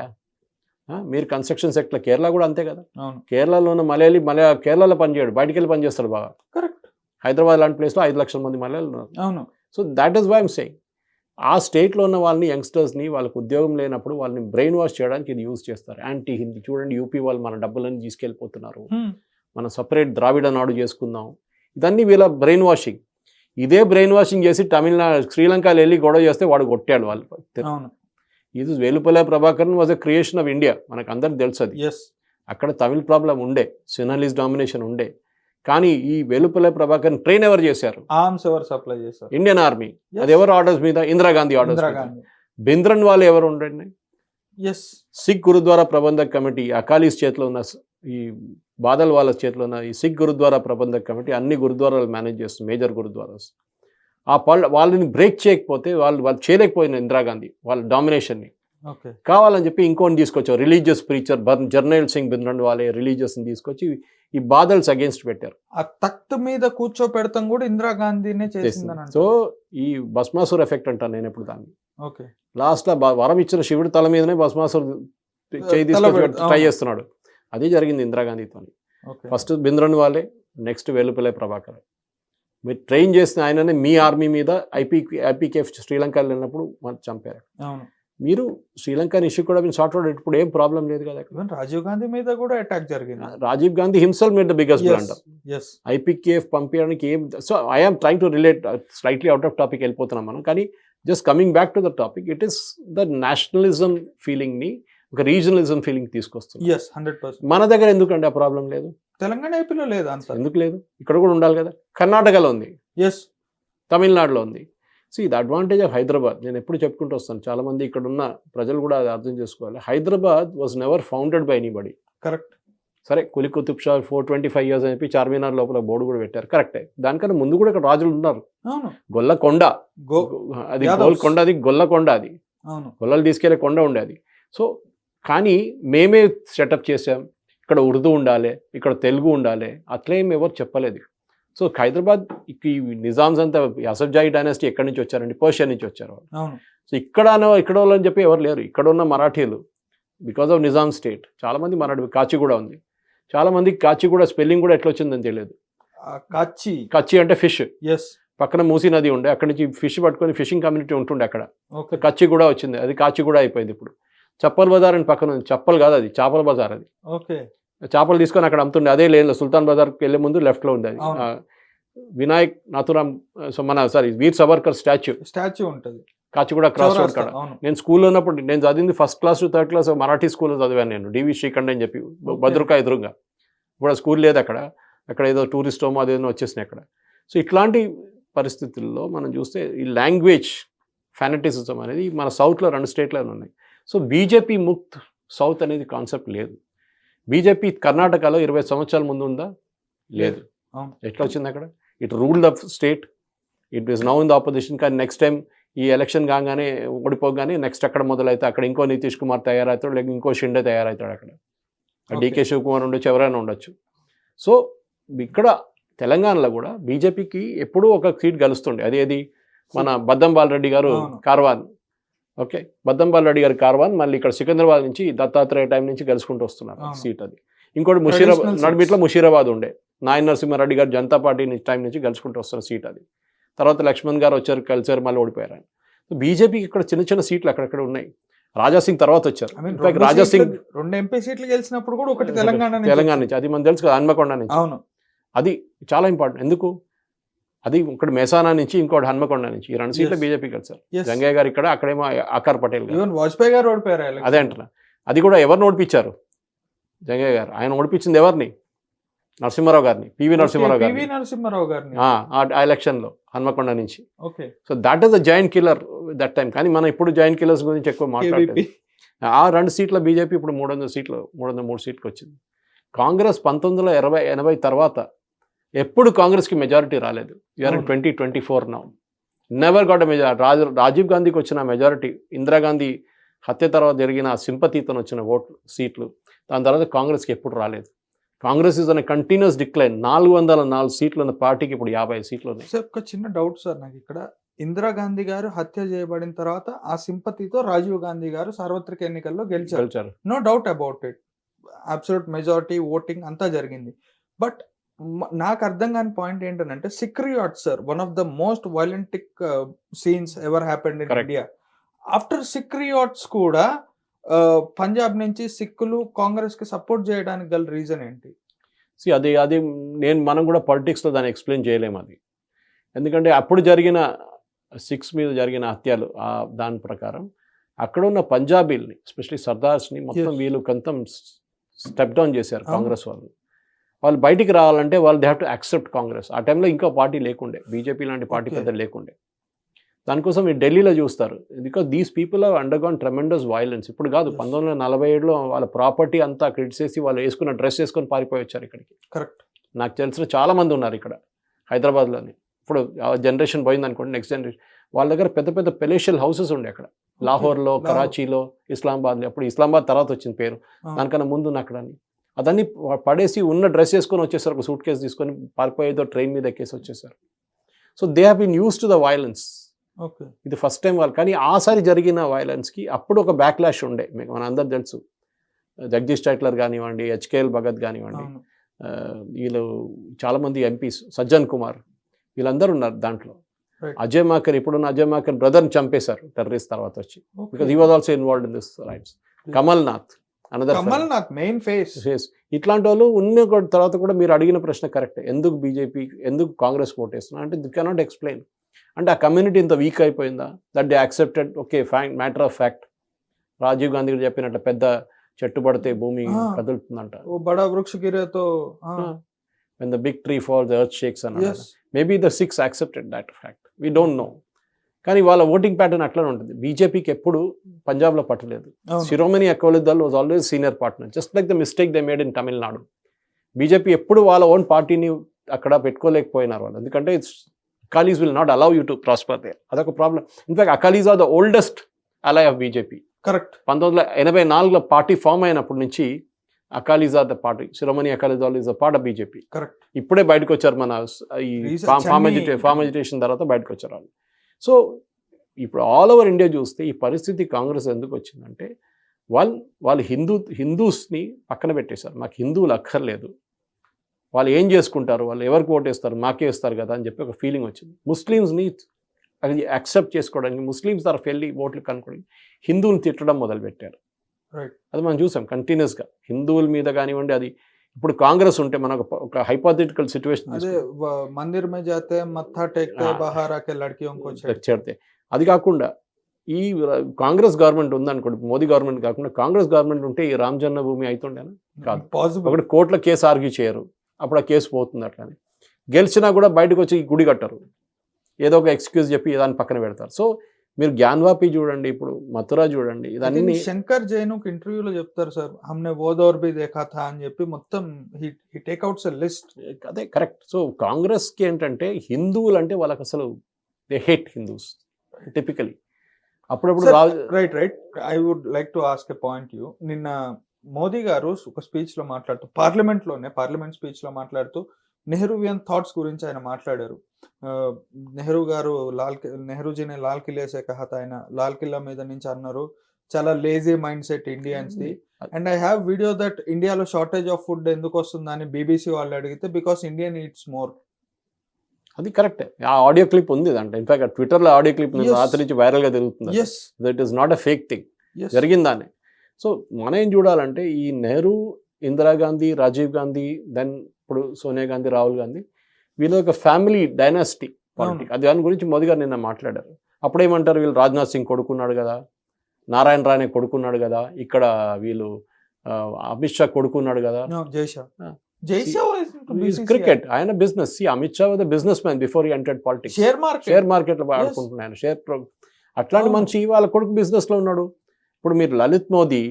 మీరు కన్స్ట్రక్షన్ సెక్టర్, కేరళ కూడా అంతే కదా. కేరళలో ఉన్న మలయాళీ కేరళలో పనిచేయడు, బయటికి వెళ్ళి పనిచేస్తాడు బాగా. కరెక్ట్. హైదరాబాద్ లాంటి ప్లేస్లో 5 లక్షల మంది మలయాళీలు ఉన్నారు. అవును. So that is why I'm saying, ఆ స్టేట్లో ఉన్న వాళ్ళని, యంగ్స్టర్స్ని, వాళ్ళకి ఉద్యోగం లేనప్పుడు వాళ్ళని బ్రెయిన్ వాష్ చేయడానికి ఇది యూజ్ చేస్తారు, యాంటీ హిందీ. చూడండి, యూపీ వాళ్ళు మన డబ్బులన్నీ తీసుకెళ్ళిపోతున్నారు, మనం సపరేట్ ద్రావిడ నాడు చేసుకుందాం, ఇదన్నీ వీళ్ళ బ్రెయిన్ వాషింగ్. ఇదే బ్రెయిన్ వాషింగ్ చేసి శ్రీలంకలో వెళ్ళి గొడవ చేస్తే వాడు కొట్టాడు వాళ్ళు. ఇది Velupillai Prabhakaran was a creation of India, మనకు అందరికి తెలుసు అది. అక్కడ తమిళ్ ప్రాబ్లం ఉండే, సినాలిస్ డామినేషన్ ఉండే, కానీ ఈ వేలుపల్లి ప్రభాకరన్ ట్రైన్ ఎవరు చేశారు? ఆర్మ్స్ ఎవరు సప్లై చేశారు? Indian army. అది ఎవరు ఆర్డర్స్ మీద? ఇందిరాగాంధీ ఆర్డర్స్. బింద్రన్ వాళ్ళు ఎవరు ఉండండి? సిక్ గురుద్వారా ప్రబంధక్ కమిటీ, అకాలీస్ చేతిలో ఉన్న, ఈ బాదల్ వాళ్ళ చేతిలో ఉన్న ఈ సిక్ గురుద్వారా ప్రబంధక్ కమిటీ అన్ని గురుద్వారాలు మేనేజ్ చేస్తుంది, మేజర్ గురుద్వారాస్. వాళ్ళని బ్రేక్ చేయకపోతే, వాళ్ళు చేయలేకపోయిన ఇందిరాగాంధీ వాళ్ళ డామినేషన్ని. కావాలని చెప్పి ఇంకోని తీసుకొచ్చారు, రిలీజియస్ ప్రీచర్ జర్నైల్ సింగ్ బింద్రన్ వాళ్ళే రిలీజియస్ని తీసుకొచ్చి ఈ బాదల్స్ అగేన్స్ట్ పెట్టారు. ఆ తఖ్త్ మీద కూర్చోపెడతాం కూడా ఇందిరాగాంధీనే చేసిందని. సో ఈ భస్మాసుర్ ఎఫెక్ట్ అంటాను నేను ఎప్పుడు దాన్ని. లాస్ట్ లో వరం ఇచ్చిన శివుడి తల మీదనే భస్మాసుర్ చేయి తీసుకొచ్చి ట్రై చేస్తున్నాడు. అదే జరిగింది ఇందిరాగాంధీతో. ఫస్ట్ బింద్రన్ వాళ్ళే, నెక్స్ట్ వేలుపల్లి ప్రభాకర్. మీరు ట్రైన్ చేసిన ఆయననే మీ ఆర్మీ మీద ఐపీకేఎఫ్ శ్రీలంకలో వెళ్ళినప్పుడు మనం చంపారు. మీరు శ్రీలంకన్ ఇష్యూ కూడా మీరు సార్ట్ అవుట్, ఇప్పుడు ఏం ప్రాబ్లం లేదు కదా. రాజీవ్ గాంధీ మీద కూడా అటాక్ జరిగింది. Rajiv Gandhi himself made the biggest blunder. IPKF పంపించడానికి ఏం. So I'm trying to relate, slightly out of topic వెళ్ళిపోతున్నాం మనం, కానీ just coming back to the topic, it is the nationalism ఫీలింగ్ని ఒక రీజనలిజం ఫీలింగ్ తీసుకొస్తుంది. ఎస్ 100%. మన దగ్గర ఎందుకంటే ఆ ప్రాబ్లం లేదు? తెలంగాణ ఏపీలో లేదు అంత. ఎందుకు లేదు? ఇక్కడ కూడా ఉండాలి కదా. కర్ణాటకలో ఉంది, ఎస్, తమిళనాడులో ఉంది. ద అడ్వాంటేజ్ ఆఫ్ హైదరాబాద్, నేను ఎప్పుడు చెప్పుకుంటూ వస్తాను, చాలా మంది ఇక్కడ ఉన్న ప్రజలు కూడా అది అర్థం చేసుకోవాలి. Hyderabad was never founded by anybody. Correct. సరే, కులి కుతుబ్ షా 425 years అని చెప్పి చార్మినార్ లోపల బోర్డు కూడా పెట్టారు, కరెక్టే. దానికన్నా ముందు కూడా ఇక్కడ రాజులు ఉన్నారు. గొల్లకొండ, అది గోల్కొండ, అది గొల్లకొండ, అది గొల్లలు తీసుకెళ్లే కొండ ఉండేది. సో కానీ మేమే సెటప్ చేసాం, ఇక్కడ ఉర్దూ ఉండాలి, ఇక్కడ తెలుగు ఉండాలి, అట్లేం ఎవరు చెప్పలేదు. సో హైదరాబాద్ ఈ నిజామ్స్ అంతా అసఫ్జాయి డైనాసిటీ ఎక్కడి నుంచి వచ్చారండి? పర్షియా నుంచి వచ్చారు. సో ఇక్కడ వాళ్ళు అని చెప్పి ఎవరు లేరు. ఇక్కడ ఉన్న మరాఠీలు బికాస్ ఆఫ్ నిజాం స్టేట్ చాలా మంది మరాఠీ, కాచిగూడ ఉంది, చాలా మందికి కాచిగూడ స్పెల్లింగ్ కూడా ఎట్లా వచ్చిందని తెలియదు. కచ్చి అంటే ఫిష్, పక్కన మూసీ నది ఉండే, అక్కడి నుంచి ఫిష్ పట్టుకొని ఫిషింగ్ కమ్యూనిటీ ఉంటుండే అక్కడ. కచ్చి కూడా వచ్చింది, అది కాచిగూడ అయిపోయింది. ఇప్పుడు చప్పల్ బజార్ అని పక్కన ఉంది, చప్పల్ కాదు అది, చేపల బజార్. అది చేపలు తీసుకొని అక్కడ అమ్ముతుండే, అదే లేన్లో సుల్తాన్ బజార్కి వెళ్ళే ముందు లెఫ్ట్లో ఉంది అది. వినాయక్ నాథురామ్, వీర్ సవర్కర్ స్టాచ్యూ ఉంటుంది కాచిగూడ క్రాస్ రోడ్ కాడ. నేను స్కూల్లో ఉన్నప్పుడు, నేను చదివింది 1st class to 3rd class Marathi స్కూల్లో చదివాను నేను, డివి శ్రీకండ్ అని చెప్పి, భద్రకా ఎదురుగా. ఇప్పుడు ఆ స్కూల్ లేదు అక్కడ, అక్కడ ఏదో టూరిస్ట్ హోమ్ అదేదో వచ్చేసినాయి అక్కడ. సో ఇట్లాంటి పరిస్థితుల్లో మనం చూస్తే ఈ లాంగ్వేజ్ ఫెనటిసిజం అనేది మన సౌత్లో 2 స్టేట్లో ఉన్నాయి. సో బీజేపీ ముక్త్ సౌత్ అనేది కాన్సెప్ట్ లేదు. బీజేపీ కర్ణాటకలో 20 సంవత్సరాల ముందు ఉందా? లేదు. ఎట్లా వచ్చింది అక్కడ? It rule the state, it is now in the opposition. కానీ నెక్స్ట్ టైం ఈ ఎలక్షన్ కాగానే ఓడిపోగానే నెక్స్ట్ అక్కడ మొదలైతే అక్కడ ఇంకో నితీష్ కుమార్ తయారవుతాడు, లేక ఇంకో షిండే తయారవుతాడు అక్కడ. డీకే శివకుమార్ ఉండొచ్చు, ఎవరైనా ఉండొచ్చు. సో ఇక్కడ తెలంగాణలో కూడా బీజేపీకి ఎప్పుడూ ఒక సీట్ గెలుస్తుండే. అది మన బద్దంబాల్ రెడ్డి గారు కార్వాన్, ఓకే, బద్దంబాల్ రెడ్డి గారు కార్వాన్, మళ్ళీ ఇక్కడ సికింద్రాబాద్ నుంచి దత్తాత్రేయ టైం నుంచి గెలుచుకుంటూ వస్తున్నారు సీట్. అది ఇంకోటి ముషీరాబాద్, నడిమిట్లో ముషీరాబాద్ ఉండే, నాయన నరసింహారెడ్డి గారు జనతా పార్టీ టైం నుంచి గెలుచుకుంటూ వస్తున్న సీట్ అది. తర్వాత లక్ష్మణ్ గారు వచ్చారు, కలిసారు, మళ్ళీ ఓడిపోయారు ఆయన. బీజేపీకి ఇక్కడ చిన్న చిన్న సీట్లు అక్కడక్కడ ఉన్నాయి. రాజాసింగ్ తర్వాత వచ్చారు. రాజాసింగ్ 2 ఎంపీ సీట్లు గెలిచినప్పుడు కూడా ఒకటి తెలంగాణ నుంచి, అది మనకు తెలుసు కదా, హన్మకొండ నుంచి. అవును, అది చాలా ఇంపార్టెంట్. ఎందుకు? అది ఒకటి మెహసానా నుంచి, ఇంకోటి హన్మకొండ నుంచి. ఈ 2 సీట్లు బీజేపీ కలిసారు. జంగయ్య గారు ఇక్కడ, అక్కడేమో ఆకార్ పటేల్ గారు, వాజ్పేయి గారు ఓడిపోయారు. అదే అంటున్నా. అది కూడా ఎవరిని ఓడిపించారు? జంగయ్య గారు. ఆయన ఓడిపించింది ఎవరిని? నరసింహారావు గారిని, పివి నరసింహారావు గారిని ఆ ఎలక్షన్లో హన్మకొండ నుంచి. So that is the joint killer that time. కానీ మనం ఇప్పుడు జాయింట్ కిల్లర్స్ గురించి ఎక్కువ మాట్లాడలేదు. ఆ 2 సీట్ల బీజేపీ ఇప్పుడు 300 సీట్లు, 303 సీట్లకు వచ్చింది. కాంగ్రెస్ 1980 తర్వాత ఎప్పుడు కాంగ్రెస్కి మెజారిటీ రాలేదు. You're in 2024 now, never got a majority. Rajiv గాంధీకి వచ్చిన మెజారిటీ, ఇందిరాగాంధీ హత్య తర్వాత జరిగిన సింపతితో వచ్చిన సీట్లు, దాని తర్వాత కాంగ్రెస్కి ఎప్పుడు రాలేదు. కాంగ్రెస్ ఇస్ అనే కంటిన్యూస్ డిక్లైన్. 404 సీట్లు ఉన్న పార్టీకి ఇప్పుడు 50 సీట్లు ఉన్నాయి. సార్, ఒక చిన్న డౌట్ సార్ నాకు ఇక్కడ. ఇందిరాగాంధీ గారు హత్య చేయబడిన తర్వాత ఆ సింపతితో రాజీవ్ గాంధీ గారు సార్వత్రిక ఎన్నికల్లో గెలిచారు. No doubt about it, absolute majority voting అంతా జరిగింది. బట్ నాకు అర్థం కాని పాయింట్ ఏంటంటే, Sikh riot sir, one of the most violent scenes ever happened in India. After Sikh riots కూడా పంజాబ్ నుంచి సిక్కులు కాంగ్రెస్ కి సపోర్ట్ చేయడానికి గల రీజన్ ఏంటి? అది మనం కూడా పాలిటిక్స్లో దాన్ని ఎక్స్ప్లెయిన్ చేయలేము అది. ఎందుకంటే అప్పుడు జరిగిన సిక్స్ మీద జరిగిన హత్యలు, దాని ప్రకారం అక్కడ ఉన్న పంజాబీల్ని, ఎస్పెషలీ సర్దార్స్ని మొత్తం వీళ్ళు కొంత స్టెప్ డౌన్ చేశారు కాంగ్రెస్ వాళ్ళు. వాళ్ళు బయటికి రావాలంటే వాళ్ళు they have to accept Congress. ఆ టైంలో ఇంకో పార్టీ లేకుండే, బీజేపీ లాంటి పార్టీ పెద్ద లేకుండే. దానికోసం మీరు ఢిల్లీలో చూస్తారు, because these people have undergone tremendous violence. ఇప్పుడు కాదు, 1947లో వాళ్ళ ప్రాపర్టీ అంతా క్రిటిసేసి వాళ్ళు వేసుకున్న డ్రెస్ వేసుకొని పారిపోయి వచ్చారు ఇక్కడికి. కరెక్ట్. నాకు తెలిసిన చాలా మంది ఉన్నారు ఇక్కడ హైదరాబాద్లోని. ఇప్పుడు జనరేషన్ పోయింది అనుకోండి, నెక్స్ట్ జనరేషన్ వాళ్ళ దగ్గర పెద్ద పెద్ద పెలేషియల్ హౌసెస్ ఉండే అక్కడ, లాహోర్లో, కరాచీలో, ఇస్లామాబాద్లో. అప్పుడు ఇస్లామాబాద్ తర్వాత వచ్చిన పేరు, దానికన్నా ముందు ఉన్న అక్కడ. అదన్నీ పడేసి ఉన్న డ్రెస్ వేసుకొని వచ్చేసారు, ఒక సూట్ కేసు తీసుకొని పారిపోయేదో ట్రైన్ మీద ఎక్కేసి వచ్చేసారు. So they have been use to the violence. ఇది ఫస్ట్ టైం వాళ్ళు. కానీ ఆసారి జరిగిన వైలెన్స్కి అప్పుడు ఒక బ్యాక్లాష్ ఉండే, మీకు మన అందరు తెలుసు. జగదీష్ టైట్లర్ కానివ్వండి, హెచ్కేఎల్ భగత్ కానివ్వండి, వీళ్ళు చాలామంది ఎంపీస్, సజ్జన్ కుమార్, వీళ్ళందరూ ఉన్నారు దాంట్లో. అజయ్ మాకర్, ఇప్పుడున్న అజయ్ మాకర్ బ్రదర్ని చంపేశారు టెర్రరిస్ట్ తర్వాత వచ్చి, because he was also involved in this rights. Kamal Nath, Kamal Nath main face. ఇట్లాంటి వాళ్ళు ఉన్న తర్వాత కూడా మీరు అడిగిన ప్రశ్న కరెక్ట్. ఎందుకు బీజేపీ, ఎందుకు కాంగ్రెస్ ఓటేస్తున్నా అంటే ది కెనాట్ ఎక్స్ప్లెయిన్. అంటే ఆ కమ్యూనిటీ ఇంత వీక్ అయిపోయిందా that they accepted okay fine matter of fact Rajiv Gandhi గారు చెప్పినట్టు పెద్ద చెట్టు పడితే భూమి కదులుతుందంట ఓ బడా వృక్ష గిరేతో when the big tree falls the earth shakes అన్నాడు yes maybe the 6 accepted that fact we don't know కానీ వాళ్ళ ఓటింగ్ ప్యాటర్న్ అట్లనే ఉంటుంది బీజేపీకి ఎప్పుడు పంజాబ్లో పట్టలేదు Shiromani Akali Dal was always senior partner just like the mistake they made in Tamil Nadu BJP ఎప్పుడు వాళ్ళ ఓన్ పార్టీని అక్కడ పెట్టుకోలేకపోయినారు వాళ్ళు ఎందుకంటే Akalis will not allow you to prosper they అదొక problem in fact Akalis are the oldest ally of BJP correct 1984లో పార్టీ ఫామ్ అయినప్పటి నుంచి Akalis are the party Shiromani Akali Dal is a part of BJP correct ఇప్పుడే బయటకు వచ్చారు మన ఈ ఫార్మ్ ఎడ్యుకేషన్ తర్వాత బయటకు వచ్చారు వాళ్ళు సో ఇప్పుడు ఆల్ ఓవర్ ఇండియా చూస్తే ఈ పరిస్థితి కాంగ్రెస్ ఎందుకు వచ్చిందంటే వాళ్ళు హిందూస్ని పక్కన పెట్టేశారు మాకు హిందువులు అక్కర్లేదు వాళ్ళు ఏం చేసుకుంటారు వాళ్ళు ఎవరికి ఓటేస్తారు మాకే ఇస్తారు కదా అని చెప్పి ఒక ఫీలింగ్ వచ్చింది ముస్లిమ్స్ని అది యాక్సెప్ట్ చేసుకోవడానికి ముస్లిమ్స్ తరఫు వెళ్ళి ఓట్లు కనుక్కోవడానికి హిందువులు తిట్టడం మొదలుపెట్టారు అది మనం చూసాం కంటిన్యూస్గా హిందువుల మీద కానివ్వండి అది ఇప్పుడు కాంగ్రెస్ ఉంటే మనకు ఒక హైపోథెటికల్ సిచ్యువేషన్ అదే మందిర్ మే జాతే మత్థా టేక్తే బహార్ ఆకే లడ్కియోం కో చేరితే అది కాకుండా ఈ కాంగ్రెస్ గవర్నమెంట్ ఉందనుకోండి మోదీ గవర్నమెంట్ కాకుండా కాంగ్రెస్ గవర్నమెంట్ ఉంటే ఈ రామ్ జన్మభూమి అవుతుండేనా కాదు ఒకటి కోర్టులో కేసు ఆర్గ్యూ చేయరు అప్పుడు ఆ కేసు పోతుంది అట్లని గెలిచినా కూడా బయటకు వచ్చి గుడి కట్టరు ఏదో ఒక ఎక్స్క్యూజ్ చెప్పి దాన్ని పక్కన పెడతారు సో మీరు జ్ఞాన్వాపి చూడండి ఇప్పుడు మథురా చూడండి ఇదన్నీ శంకర్ జైనుక్ ఇంటర్వ్యూలో చెప్తారు సార్ హమ్నే వో దౌర్ భీ దేఖా థా అని చెప్పి మొత్తం he take outs a list అదే కరెక్ట్ సో కాంగ్రెస్కి ఏంటంటే హిందువులు అంటే వాళ్ళకి అసలు దే హేట్ హిందూస్ టిపికలీ అప్పుడప్పుడు right I would like to ask a point you నిన్న మోదీ గారు ఒక స్పీచ్ లో మాట్లాడుతూ పార్లమెంట్ స్పీచ్ లో మాట్లాడుతూ నెహ్రూవియన్ థాట్స్ గురించి ఆయన మాట్లాడారు నెహ్రూ గారు నెహ్రూజీని లాల్ కిల్లేసే కహత ఆయన లాల్ కిల్లా మీద నుంచి అన్నారు చాలా lazy mind set Indians the and I have video that ఇండియాలో షార్టేజ్ ఆఫ్ ఫుడ్ ఎందుకు వస్తుందని బీబీసీ వాళ్ళు అడిగితే బికాస్ ఇండియన్ ఈట్స్ మోర్ అది కరెక్టే ఆ ఆడియో క్లిప్ ఉంది అంటే ఇన్ఫాక్ట్ ట్విట్టర్లో ఆడియో క్లిప్ రాత్రి నుంచి వైరల్గా తిరుగుతుంది that is not a fake thing జరిగిందానే సో మనం ఏం చూడాలంటే ఈ నెహ్రూ ఇందిరాగాంధీ రాజీవ్ గాంధీ దెన్ ఇప్పుడు సోనియా గాంధీ రాహుల్ గాంధీ వీళ్ళ ఒక ఫ్యామిలీ డైనాసిటీ పాలిటిక్ అది దాని గురించి మోదీ గారు నిన్న మాట్లాడారు అప్పుడేమంటారు వీళ్ళు రాజ్నాథ్ సింగ్ కొడుకున్నాడు కదా నారాయణ రాణే కొడుకున్నాడు కదా ఇక్కడ వీళ్ళు అమిత్ షా కొడుకున్నాడు కదా క్రికెట్ ఆయన business Amit Shah was business man before he entered politics share market లో ఆడుకుంటున్నాను అట్లాంటి మనిషి వాళ్ళ కొడుకు బిజినెస్ లో ఉన్నాడు ఇప్పుడు మీరు లలిత్ మోదీ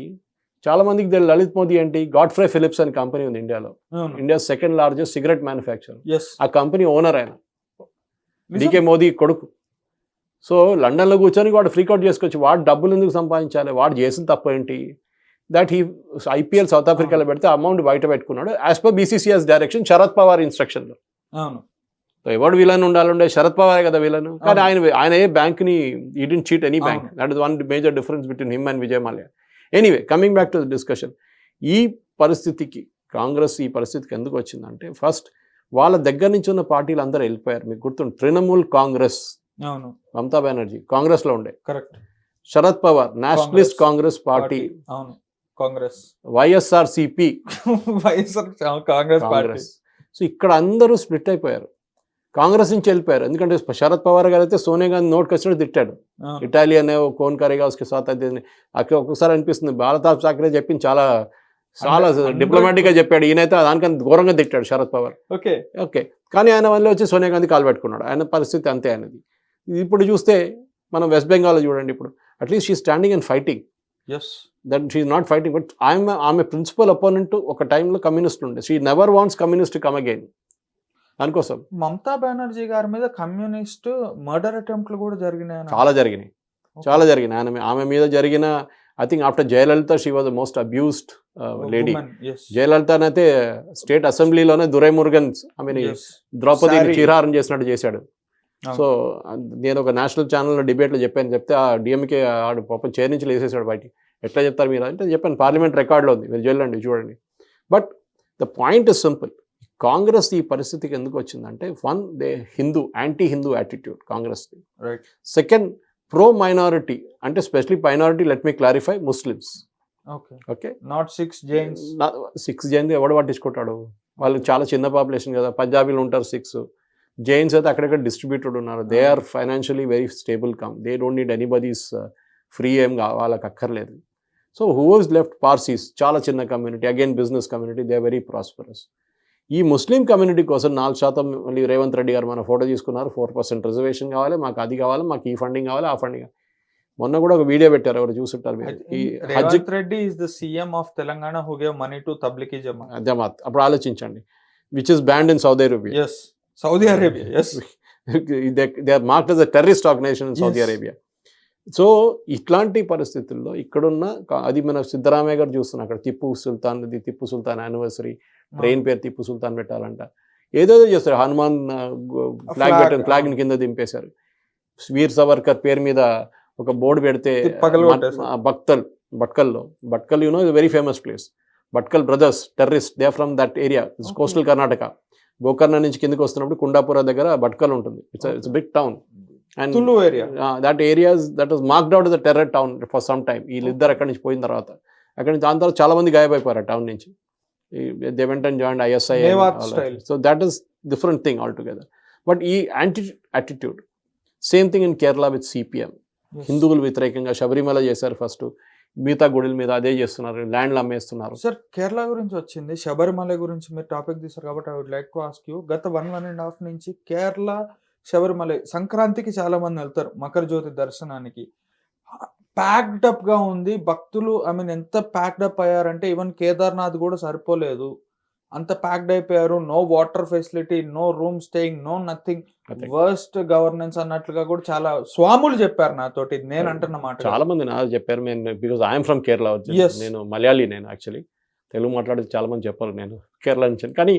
చాలా మందికి తెలియదు లలిత్ మోదీ ఏంటి గాడ్ఫ్రే ఫిలిప్స్ అనే కంపెనీ ఉంది ఇండియాలో India second largest cigarette manufacture ఆ కంపెనీ ఓనర్ ఆయన డీకే మోదీ కొడుకు సో లండన్లో కూర్చొని వాడు ఫ్రీకౌట్ చేసుకోవచ్చు వాడు డబ్బులు ఎందుకు సంపాదించాలి వాడు చేసిన తప్పు ఏంటి దట్ హీ ఐపీఎల్ సౌత్ ఆఫ్రికాలో పెడితే అమౌంట్ బయట పెట్టుకున్నాడు as per BCCI's direction Sharad Pawar ఇన్స్ట్రక్షన్లో ఎవడు విలన్ ఉండాలంటే శరద్ పవారే కదా విలన్ కానీ ఆయన ఏ బ్యాంక్ని ఈ didn't cheat any bank that is one major difference between him and Vijay Mallya anyway coming back to the discussion ఈ పరిస్థితికి కాంగ్రెస్ ఈ పరిస్థితికి ఎందుకు వచ్చిందంటే ఫస్ట్ వాళ్ళ దగ్గర నుంచి ఉన్న పార్టీలు అందరూ వెళ్ళిపోయారు మీకు గుర్తుంది తృణమూల్ కాంగ్రెస్ మమతా బెనర్జీ కాంగ్రెస్ లో ఉండే correct Sharad Pawar Nationalist Congress party Congress YSRCP Congress so ఇక్కడ అందరూ స్ప్లిట్ అయిపోయారు కాంగ్రెస్ నుంచి వెళ్ళిపోయారు ఎందుకంటే శరద్ పవార్ గారు అయితే సోనియా గాంధీ నోట్కి వచ్చినట్టు తిట్టాడు ఇటాలియన్ కోన్ కరేగా ఉస్కే సాత్ అయితే ఒక్కొక్కసారి అనిపిస్తుంది బాలతాబ్ ఠాక్రే చెప్పింది చాలా డిప్లొమాటిక్ గా చెప్పాడు ఈయనైతే దానికన్నా ఘోరంగా తిట్టాడు శరద్ పవార్ ఓకే కానీ ఆయన వల్ల వచ్చి సోనియా గాంధీ కాలు పెట్టుకున్నాడు ఆయన పరిస్థితి అంతే ఆయనది ఇప్పుడు చూస్తే మనం వెస్ట్ బెంగాల్లో చూడండి ఇప్పుడు at least she standing and fighting that she not fighting but ఆమె ప్రిన్సిపల్ అపోనెంట్ ఒక టైంలో కమ్యూనిస్ట్ ఉండే she never wants communist come again దానికోసం మమతా బెనర్జీ గారి మీద కమ్యూనిస్ట్ మర్డర్ అటెంప్ట్లు కూడా జరిగినాయి చాలా జరిగినాయి ఆమె మీద జరిగిన I think after Jayalalitha she was the most abused lady Jayalalitha అయితే స్టేట్ అసెంబ్లీలోనే దురై మురుగన్ ఐ మీన్ ద్రౌపదిని చీరహారం చేసినట్టు చేశాడు సో నేను ఒక నేషనల్ ఛానల్లో డిబేట్లో చెప్తే ఆ డిఎంకే ఆడు పాపం చైర్ నుంచి లేసేసాడు బయటికి ఎట్లా చెప్తారు మీరు అంటే చెప్పాను పార్లమెంట్ రికార్డులో ఉంది మీరు వెళ్ళండి చూడండి but the point is simple Congress ఈ పరిస్థితికి ఎందుకు వచ్చిందంటే one they anti Hindu attitude Congress second pro minority అంటే specially minority let me clarify Muslims okay not 6 Jain ఎవడు పట్టించుకుంటాడు వాళ్ళు చాలా చిన్న పాపులేషన్ కదా పంజాబీలు ఉంటారు 6 జైన్స్ అయితే అక్కడక్కడ డిస్ట్రిబ్యూటెడ్ ఉన్నారు. They are financially very stable come. They don't need anybody's free ఏం వాళ్ళకి అక్కర్లేదు. So who was left? Parsis, చాలా చిన్న community, again business community, they are very prosperous. ఈ ముస్లిం కమ్యూనిటీ కోసం 4% మళ్ళీ రేవంత్ రెడ్డి గారు మన ఫోటో తీసుకున్నారు. 4% రిజర్వేషన్ కావాలి, మాకు అది కావాలి, మాకు ఈ ఫండింగ్ కావాలి, ఆ ఫండింగ్. మొన్న కూడా ఒక వీడియో పెట్టారు, ఎవరు చూసుంటారు మీరు. ఈ హజ్ Revanth Reddy is the CM of Telangana who gave money to Tablighi Jamaat. అప్పుడు ఆలోచించండి, which is banned in Saudi Arabia. yes Saudi Arabia yes they are marked as a terrorist organization in Saudi Arabia. So ఇట్లాంటి పరిస్థితుల్లో ఇక్కడున్న అది మన సిద్ధరామయ్య గారు చూస్తున్నాం. అక్కడ టిప్పు సుల్తాన్ యానివర్సరీ, ట్రైన్ పేరు టిప్పు సుల్తాన్ పెట్టాలంట, ఏదేదో చేస్తారు. హనుమాన్ ఫ్లాగ్ కింద దింపేశారు. వీర్ సవర్కర్ పేరు మీద ఒక బోర్డు పెడితే Bhatkal you know is very famous place. Bhatkal brothers terrorist, they from that area, coastal Karnataka. Gokarna నుంచి కిందకి వస్తున్నప్పుడు కుండాపుర దగ్గర భట్కల్ ఉంటుంది. It's big town. And Tulu area. That area that was marked out as a terror town for some time. వీళ్ళిద్దరు అక్కడి నుంచి పోయిన తర్వాత, అక్కడి నుంచి దాని తర్వాత చాలా మంది గాయపడిపోయారు ఆ టౌన్ నుంచి. They went and joined ISI. So that is different thing altogether. But ఈ attitude, same thing in Kerala with CPM. హిందువులు వ్యతిరేకంగా శబరిమల చేశారు ఫస్ట్, మిగతా గుడుల మీద అదే చేస్తున్నారు, ల్యాండ్లు అమ్మేస్తున్నారు. సార్ కేరళ గురించి వచ్చింది, శబరిమల గురించి మీరు టాపిక్ తీశారు కాబట్టి I would like to ask you, గత 1.5 నుంచి కేరళ శబరిమల సంక్రాంతికి చాలా మంది వెళ్తారు, మకర జ్యోతి దర్శనానికి. ప్యాక్డ్ అప్ గా ఉంది భక్తులు. ఐ మీన్ ఎంత ప్యాక్డ్ అప్ అయ్యారంటే ఈవెన్ కేదార్నాథ్ కూడా సరిపోలేదు, అంత ప్యాక్డ్ అయిపోయారు. No water facility, no room staying, no nothing, worst governance అన్నట్లుగా కూడా చాలా స్వాములు చెప్పారు నాతోటి. నేను అంటున్న మాట చాలా మంది నాకు చెప్పారు. నేను బికాస్ ఐఎమ్ ఫ్రమ్ కేరళ, నేను మలయాళీ, నేను యాక్చువల్లీ తెలుగు మాట్లాడేది చాలా మంది చెప్పారు నేను కేరళ నుంచి. కానీ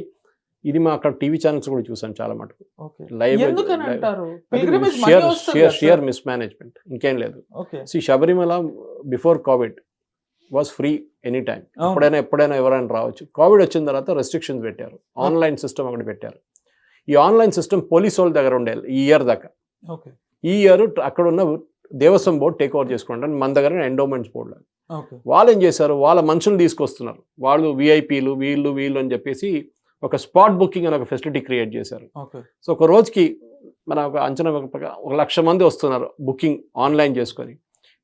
ఇది మా అక్కడ టీవీ ఛానల్స్ కూడా చూసాను చాలా మటుకు. లైవ్ షియర్ మిస్మేనేజ్మెంట్, ఇంకేం లేదు. Sabarimala before Covid was free any time, ఎప్పుడైనా ఎవరైనా రావచ్చు. కోవిడ్ వచ్చిన తర్వాత రెస్ట్రిక్షన్స్ పెట్టారు, ఆన్లైన్ సిస్టమ్ ఒకటి పెట్టారు. ఈ ఆన్లైన్ సిస్టమ్ పోలీసు వాళ్ళ దగ్గర ఉండేది ఈ ఇయర్ దాకా. ఈ ఇయర్ అక్కడ ఉన్న దేవస్వం బోర్డు టేక్ ఓవర్ చేసుకుంటారు, మన దగ్గర ఎండోమెంట్స్ బోర్డు లాగా. వాళ్ళు ఏం చేశారు, వాళ్ళ మనుషులు తీసుకొస్తున్నారు, వాళ్ళు విఐపీలు వీళ్ళు అని చెప్పేసి ఒక స్పాట్ బుకింగ్ అని ఒక ఫెసిలిటీ క్రియేట్ చేశారు. సో ఒక రోజుకి మన ఒక అంచనా 1,00,000 మంది వస్తున్నారు బుకింగ్ ఆన్లైన్ చేసుకొని.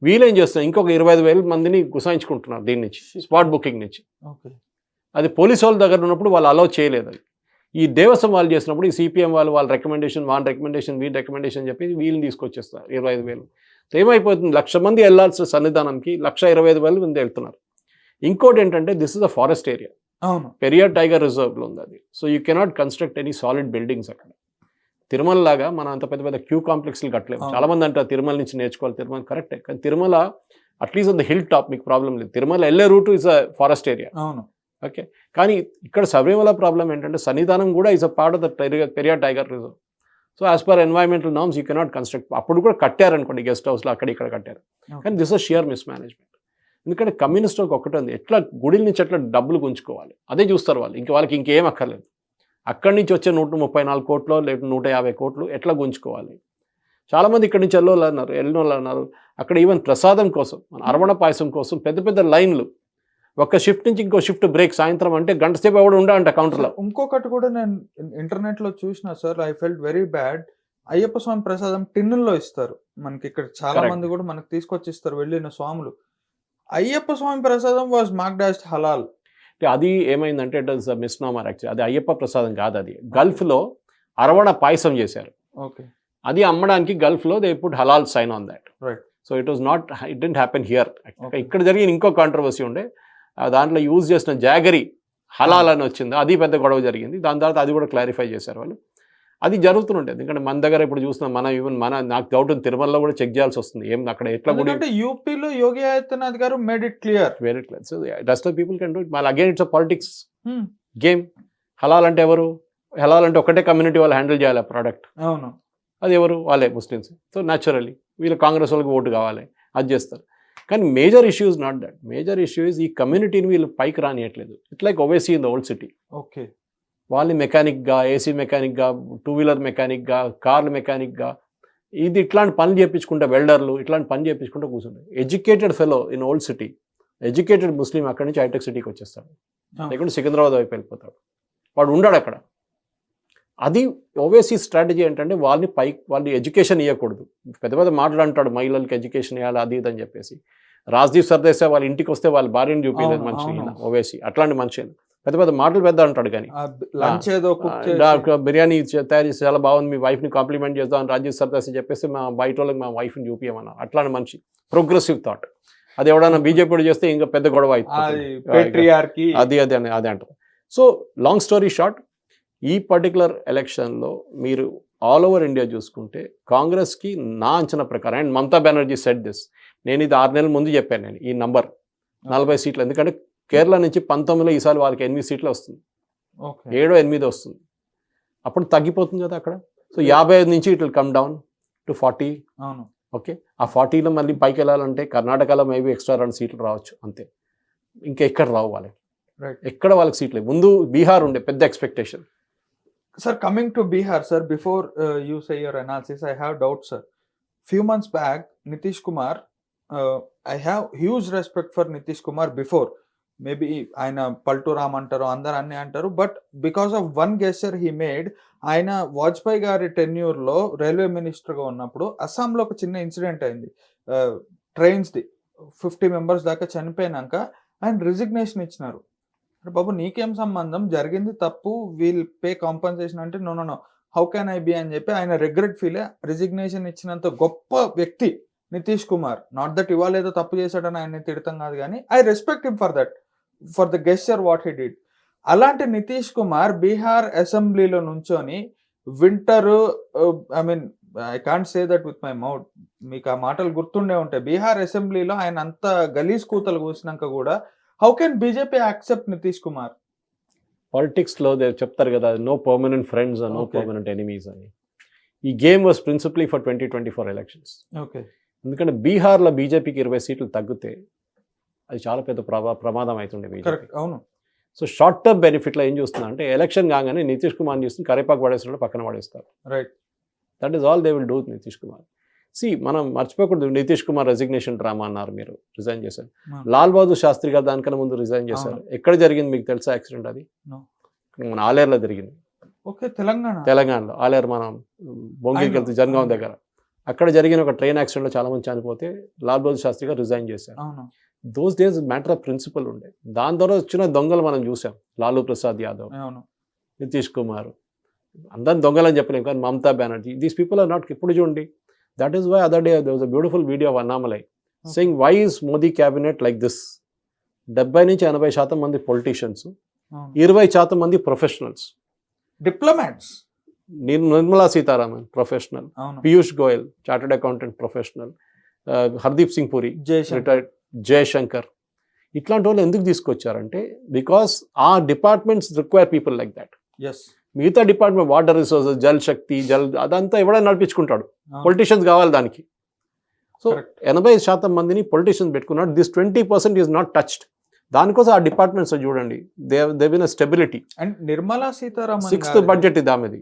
వీళ్ళేం చేస్తున్నారు, ఇంకొక 25,000 మందిని గుసాయించుకుంటున్నారు దీని నుంచి, స్పాట్ బుకింగ్ నుంచి. అది పోలీసు వాళ్ళ దగ్గర ఉన్నప్పుడు వాళ్ళు అలౌ చేయలేదు. అది ఈ దేవస్వం వాళ్ళు చేసినప్పుడు ఈ సిపిఎం వాళ్ళ రికమెండేషన్, వీళ్ళ రికమెండేషన్ చెప్పి వీళ్ళని తీసుకొచ్చేస్తారు 25,000. ఏమైపోతుంది, 1,00,000 మంది వెళ్ళాల్సిన సన్నిధానంకి 1,25,000 మంది వెళ్తున్నారు. ఇంకోటి ఏంటంటే this is a forest area, Periyar tiger రిజర్వ్లో ఉంది అది. So you cannot construct any solid buildings అక్కడ. తిరుమల లాగా మనం అంత పెద్ద పెద్ద క్యూ కాంప్లెక్స్లు కట్టలేము. చాలా మంది అంటారు తిరుమల నుంచి నేర్చుకోవాలి, తిరుమల కరెక్టే, కానీ Tirumala at least on the hill top మీకు ప్రాబ్లం లేదు. తిరుమల వెళ్ళే route is a forest area, okay. కానీ ఇక్కడ శబరిమల ప్రాబ్లం ఏంటంటే సన్నిధానం కూడా is a part of the Periyar tiger reserve. So as per environmental norms you cannot construct. అప్పుడు కూడా కట్టారనుకోండి గెస్ట్ హౌస్లో, అక్కడ ఇక్కడ కట్టారు, కానీ దిస్ ఇస్ షియర్ మిస్మేనేజ్మెంట్. ఎందుకంటే కమ్యూనిస్ట్ ఒకటి ఉంది, ఎట్లా గుడిల నుంచి ఎట్లా డబ్బులు గుంజుకోవాలి అదే చూస్తారు వాళ్ళు. వాళ్ళకి ఇంకేం అక్కర్లేదు. అక్కడి నుంచి వచ్చే 134 కోట్లు లేదా 150 కోట్లు ఎట్లా గుంజుకోవాలి. చాలామంది ఇక్కడి నుంచి ఎల్లోళ్ళు అన్నారు. అక్కడ ఈవెన్ ప్రసాదం కోసం, మన అరవణ పాయసం కోసం పెద్ద పెద్ద లైన్లు, ఒక షిఫ్ట్ నుంచి ఇంకో షిఫ్ట్ బ్రేక్, సాయంత్రం అంటే గంట సేపు ఎవడు ఉండాలంట కౌంటర్లో. ఇంకొకటి కూడా నేను ఇంటర్నెట్లో చూసిన sir, I felt very bad. Ayyappa Swamy ప్రసాదం టిన్నుల్లో ఇస్తారు మనకి. ఇక్కడ చాలా మంది కూడా మనకు తీసుకొచ్చి ఇస్తారు వెళ్ళిన స్వాములు. అయ్యప్ప స్వామి ప్రసాదం వాజ్ మార్క్డ్ యాజ్ హలాల్. అది ఏమైందంటే ఇట్ ఇస్ మిస్నామర్ యాక్చువల్లీ. అది అయ్యప్ప ప్రసాదం కాదు, అది గల్ఫ్లో అరవణ పాయసం చేశారు. అది అమ్మడానికి గల్ఫ్లో they put halal sign on that. So it was not, it didn't happen here. ఇక్కడ జరిగిన ఇంకో కాంట్రవర్సీ ఉండే, దాంట్లో యూజ్ చేసిన జాగరీ హలాల్ అని వచ్చింది, అది పెద్ద గొడవ జరిగింది. దాని తర్వాత అది కూడా క్లారిఫై చేశారు వాళ్ళు. అది జరుగుతుంటుంది. ఎందుకంటే మన దగ్గర ఇప్పుడు చూస్తున్నాం, నాకు డౌట్ ఉంది, తిరుమలలో కూడా చెక్ చేయాల్సి వస్తుంది ఏం అక్కడ ఎట్లా. యూపీలో యోగి ఆదిత్యనాథ్ గారు made it clear, very clear. So rest of people can do it. మళ్ళీ again it's a politics game. Halal అంటే ఎవరు, హలాల్ అంటే ఒకటే కమ్యూనిటీ వాళ్ళు హ్యాండిల్ చేయాలి ఆ ప్రోడక్ట్. అవును, అది ఎవరు, వాళ్ళే ముస్లిమ్స్. సో న్యాచురల్లీ వీళ్ళు కాంగ్రెస్ వాళ్ళకి ఓటు కావాలి, అది చేస్తారు. కానీ major issue is not that. Major issue is ఈ కమ్యూనిటీని వీళ్ళు పైకి రానియట్లేదు. It like Owaisi in the old city. Okay, వాళ్ళని మెకానిక్గా, ఏసీ మెకానిక్గా, 2-వీలర్ మెకానిక్గా, కార్లు మెకానిక్గా, ఇది ఇట్లాంటి పనులు చేయించుకుంటే, వెల్డర్లు ఇట్లాంటి పని చేయించుకుంటే కూర్చుంటారు. Educated fellow in old city, educated Muslim అక్కడి నుంచి హైటెక్ సిటీకి వచ్చేస్తాడు, లేకుంటే సికింద్రాబాద్ వైపు వెళ్ళిపోతాడు. వాడు ఉండాడు అక్కడ. అది ఓవైసీ స్ట్రాటజీ ఏంటంటే వాళ్ళు ఎడ్యుకేషన్ ఇవ్వకూడదు. పెద్ద పెద్ద మాటలు అంటాడు, మహిళలకి ఎడ్యుకేషన్ ఇవ్వాలి అది ఇది అని చెప్పేసి. రాజ్దీప్ సర్దేశాయ్ వాళ్ళ ఇంటికి వస్తే వాళ్ళ భార్యను చూపించలేదు మనిషి, ఓవైసీ అట్లాంటి మనిషి పెద్ద పెద్ద మాటలు పెద్ద అంటాడు. కానీ బిర్యానీ తయారు చేసి చాలా బాగుంది, మీ వైఫ్ని కాంప్లిమెంట్ చేద్దాం అని రాజ్దీప్ సర్దేశాయ్ చెప్పేసి మా బయట వాళ్ళకి మా వైఫ్ని చూపించమన్నారు. అట్లాంటి మనిషి, ప్రోగ్రెసివ్ థాట్. అది ఎవడన్నా బీజేపీ చేస్తే ఇంకా పెద్ద గొడవ అవుతుంది, అది అంటారు. సో లాంగ్ స్టోరీ షార్ట్, ఈ పర్టికులర్ ఎలక్షన్లో మీరు ఆల్ ఓవర్ ఇండియా చూసుకుంటే కాంగ్రెస్కి నా అంచనా ప్రకారం, and Mamata Banerjee set this, నేను ఇది 6 నెలల ముందు చెప్పాను నేను ఈ నంబర్ 40 సీట్లు. ఎందుకంటే కేరళ నుంచి 19లో ఈసారి వాళ్ళకి 8 సీట్లు వస్తుంది, 7-8 వస్తుంది. అప్పుడు తగ్గిపోతుంది కదా అక్కడ. సో 55 నుంచి it will come down to 40. Okay, ఆ 40లో మళ్ళీ పైకి వెళ్ళాలంటే కర్ణాటకలో మేబీ ఎక్స్ట్రా 2 సీట్లు రావచ్చు అంతే, ఇంకా ఎక్కడ రావు వాళ్ళకి. ఎక్కడ వాళ్ళకి సీట్లు ముందు బీహార్ ఉండే పెద్ద expectation. Sir, coming to Bihar, sir, before you say your analysis, I have doubts, sir. Few months back, Nitish Kumar, I have huge respect for Nitish Kumar before. Maybe aina Paltu Ram antaru, andaru anni antaru, but because of one gesture he made, aina Vajpayee gari tenure lo railway minister ga unnappudu Assam lo oka chinna incident ayindi. Trains di 50 members daaka chanipoyanaka and resignation ichinaru. బాబు నీకేం సంబంధం, జరిగింది తప్పు, వీల్ పే కాంపన్సేషన్ అంటే know how can I be అని చెప్పి ఆయన రిగ్రెట్ ఫీల్ రిజిగ్నేషన్ ఇచ్చినంత గొప్ప వ్యక్తి నితీష్ కుమార్. నాట్ దట్ ఇవాళ ఏదో తప్పు చేశాడని ఆయన తిడతాం కాదు, కానీ I respect him for that, for the gesture what he did. అలాంటి నితీష్ కుమార్ బీహార్ అసెంబ్లీలో నుంచొని winter, I mean I can't say that with my mouth, మీకు ఆ మాటలు గుర్తుండే ఉంటాయి. బీహార్ అసెంబ్లీలో ఆయన అంత గలీజ్ కూతలు కూసినాక కూడా how can BJP accept Nitish Kumar? పాలిటిక్స్లో చెప్తారు కదా, no permanent friends no permanent enemies అని. ఈ game was principally for 2024 elections. Okay, ఎందుకంటే బీహార్లో బీజేపీకి 20 సీట్లు తగ్గితే అది చాలా పెద్ద ప్రమాదం అవుతుండే బీజేపీ. అవును. సో షార్ట్ టర్మ్ బెనిఫిట్లో ఏం చూస్తున్నా అంటే ఎలక్షన్ కాగానే నితీష్ కుమార్ చూస్తుంది కరేపాకు పడేస్తున్నాడు, పక్కన పడేస్తారు. Right, that is all they will do Nitish Kumar. మనం మర్చిపోకూడదు, నితీష్ కుమార్ రెసిగ్నేషన్ డ్రామా అన్నారు, మీరు రిజైన్ చేశారు. లాల్ బహదూర్ శాస్త్రి గారు దానికన్నా ముందు రిజైన్ చేశారు. ఎక్కడ జరిగింది మీకు తెలుసా యాక్సిడెంట్? అది మన ఆలేరులో జరిగింది. ఓకే, తెలంగాణలో ఆలేరు, మనం బొంగికి వెళ్తే జనగాం దగ్గర, అక్కడ జరిగిన ఒక ట్రైన్ యాక్సిడెంట్లో చాలా మంది చనిపోతే లాల్ బహదూర్ శాస్త్రి గారు రిజైన్ చేశారు. Those days matter of principle ఉండే. దాని ద్వారా వచ్చిన దొంగలు మనం చూసాం, లాలూ ప్రసాద్ యాదవ్, నితీష్ కుమార్, అందరిని దొంగలని చెప్పలేం, కానీ Mamata Banerjee, these people are not. ఇప్పుడు చూడండి, that is why other day there was a beautiful video of Annamalai saying why is Modi cabinet like this. 70 నుంచి 80% మంది పొలిటీషియన్స్, 20% మంది professionals, diplomats. Nirmala Sitharaman professional, Piyush Goyal chartered accountant professional, Hardeep Singh Puri retired, Jaishankar. ఇట్లాంటి వాళ్ళు ఎందుకు తీసుకొచ్చారంటే బికాస్ ఆ departments require people like that. మిగతా department water resources, Jal Shakti, అదంతా ఎవడైనా నడిపించుకుంటాడు, పొలిటీషియన్స్ కావాలి దానికి. సో 80% మందిని పొలిటీషియన్స్ పెట్టుకున్నాడు. This 20% is not touched. దానికోసం ఆ డిపార్ట్మెంట్స్ చూడండి, they been stability. And Nirmala Sitharaman 6th budget ఇది ఆమెది.